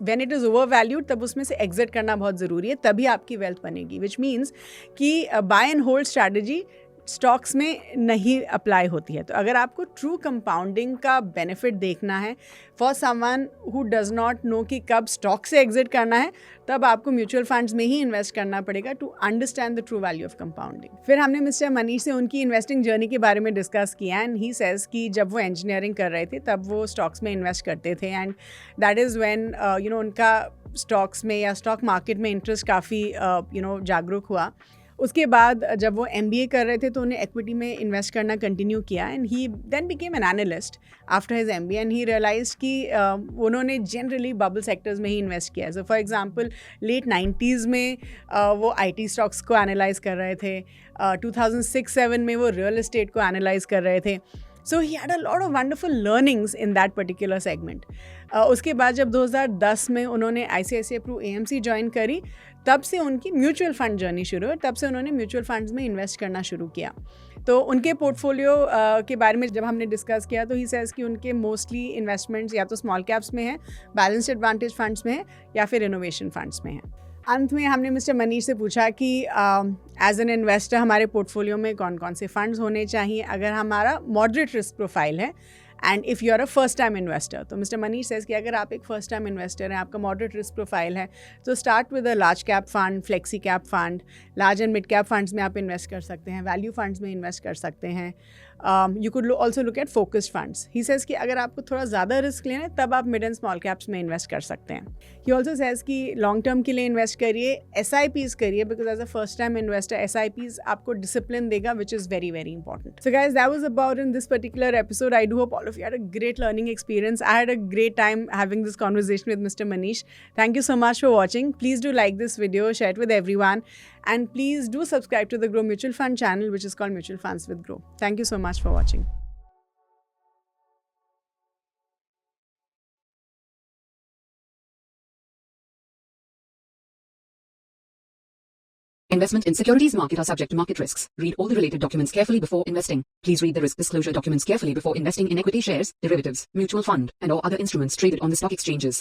when it is over valued तब उसमें से एग्जिट करना बहुत ज़रूरी है, तभी आपकी वेल्थ बनेगी. विच मीन्स कि buy and hold strategy stocks में नहीं अप्लाई होती है. तो अगर आपको ट्रू कंपाउंडिंग का बेनिफिट देखना है for someone who does not know कि कब स्टॉक से एग्जिट करना है, तब आपको म्यूचुअल फंड्स में ही इन्वेस्ट करना पड़ेगा to understand the true value of compounding. फिर हमने मिस्टर मनीष से उनकी इन्वेस्टिंग जर्नी के बारे में डिस्कस किया, एंड ही सेज कि जब वो इंजीनियरिंग कर रहे थे तब वो स्टॉक्स में इन्वेस्ट करते थे, एंड दैट इज़ व्हेन उनका स्टॉक्स में या स्टॉक मार्केट में इंटरेस्ट काफ़ी जागरूक हुआ. उसके बाद जब वो MBA कर रहे थे तो उन्हें इक्विटी में इन्वेस्ट करना कंटिन्यू किया, and he then became an analyst after his MBA, and he realize कि उन्होंने जनरली बबल सेक्टर्स में ही इन्वेस्ट किया. So for example let 90s में वो IT स्टॉक्स को एनालाइज कर रहे थे, 2006-07 में वो रियल एस्टेट को एनालाइज कर रहे थे. So he had a lot of wonderful learnings in that particular segment. उसके बाद जब 2010 में उन्होंने ICICI Pru AMC ज्वाइन करी, तब से उनकी म्यूचुअल फंड जर्नी शुरू हुई, तब से उन्होंने म्यूचुअल फंड्स में इन्वेस्ट करना शुरू किया. तो उनके पोर्टफोलियो के बारे में जब हमने डिस्कस किया तो ही सेज कि उनके मोस्टली इन्वेस्टमेंट्स या तो स्मॉल कैप्स में है, बैलेंस्ड एडवांटेज फंड्स में है, या फिर इनोवेशन फंड्स में है. अंत में हमने मिस्टर मनीष से पूछा कि एज एन इन्वेस्टर हमारे पोर्टफोलियो में कौन कौन से फंड्स होने चाहिए अगर हमारा मॉडरेट रिस्क प्रोफाइल है, and if you are a first time investor. तो मिस्टर मनीष सेज कि अगर आप एक फर्स्ट टाइम इन्वेस्टर हैं, आपका मॉडरेट रिस्क प्रोफाइल है, तो start with a large cap fund, flexi cap fund. Large and mid cap funds में आप इन्वेस्ट कर सकते हैं, वैल्यू फंड्स में इन्वेस्ट कर सकते हैं. You could also look at focused funds. He says कि अगर आपको थोड़ा ज़्यादा रिस्क लेना है तब आप मिड एंड स्मॉल कैप्स में इन्वेस्ट कर सकते हैं. ही ऑल्सो सेज कि लॉन्ग टर्म के लिए इन्वेस्ट करिए, SIPs करिए, because as a first time investor SIPs आपको डिसिप्लिन देगा, which is very very important. So guys, that was about in this particular episode. I do hope all of you had a great learning experience. I had a great time having this conversation with Mr. Manish. Thank you so much for watching. Please do like this video, share it with everyone, and please do subscribe to the Grow Mutual Fund channel, which is called Mutual Funds with Grow. Thank you so much for watching. Investment in securities market are subject to market risks. Read all the related documents carefully before investing. Please read the risk disclosure documents carefully before investing in equity shares, derivatives, mutual fund, and or other instruments traded on the stock exchanges.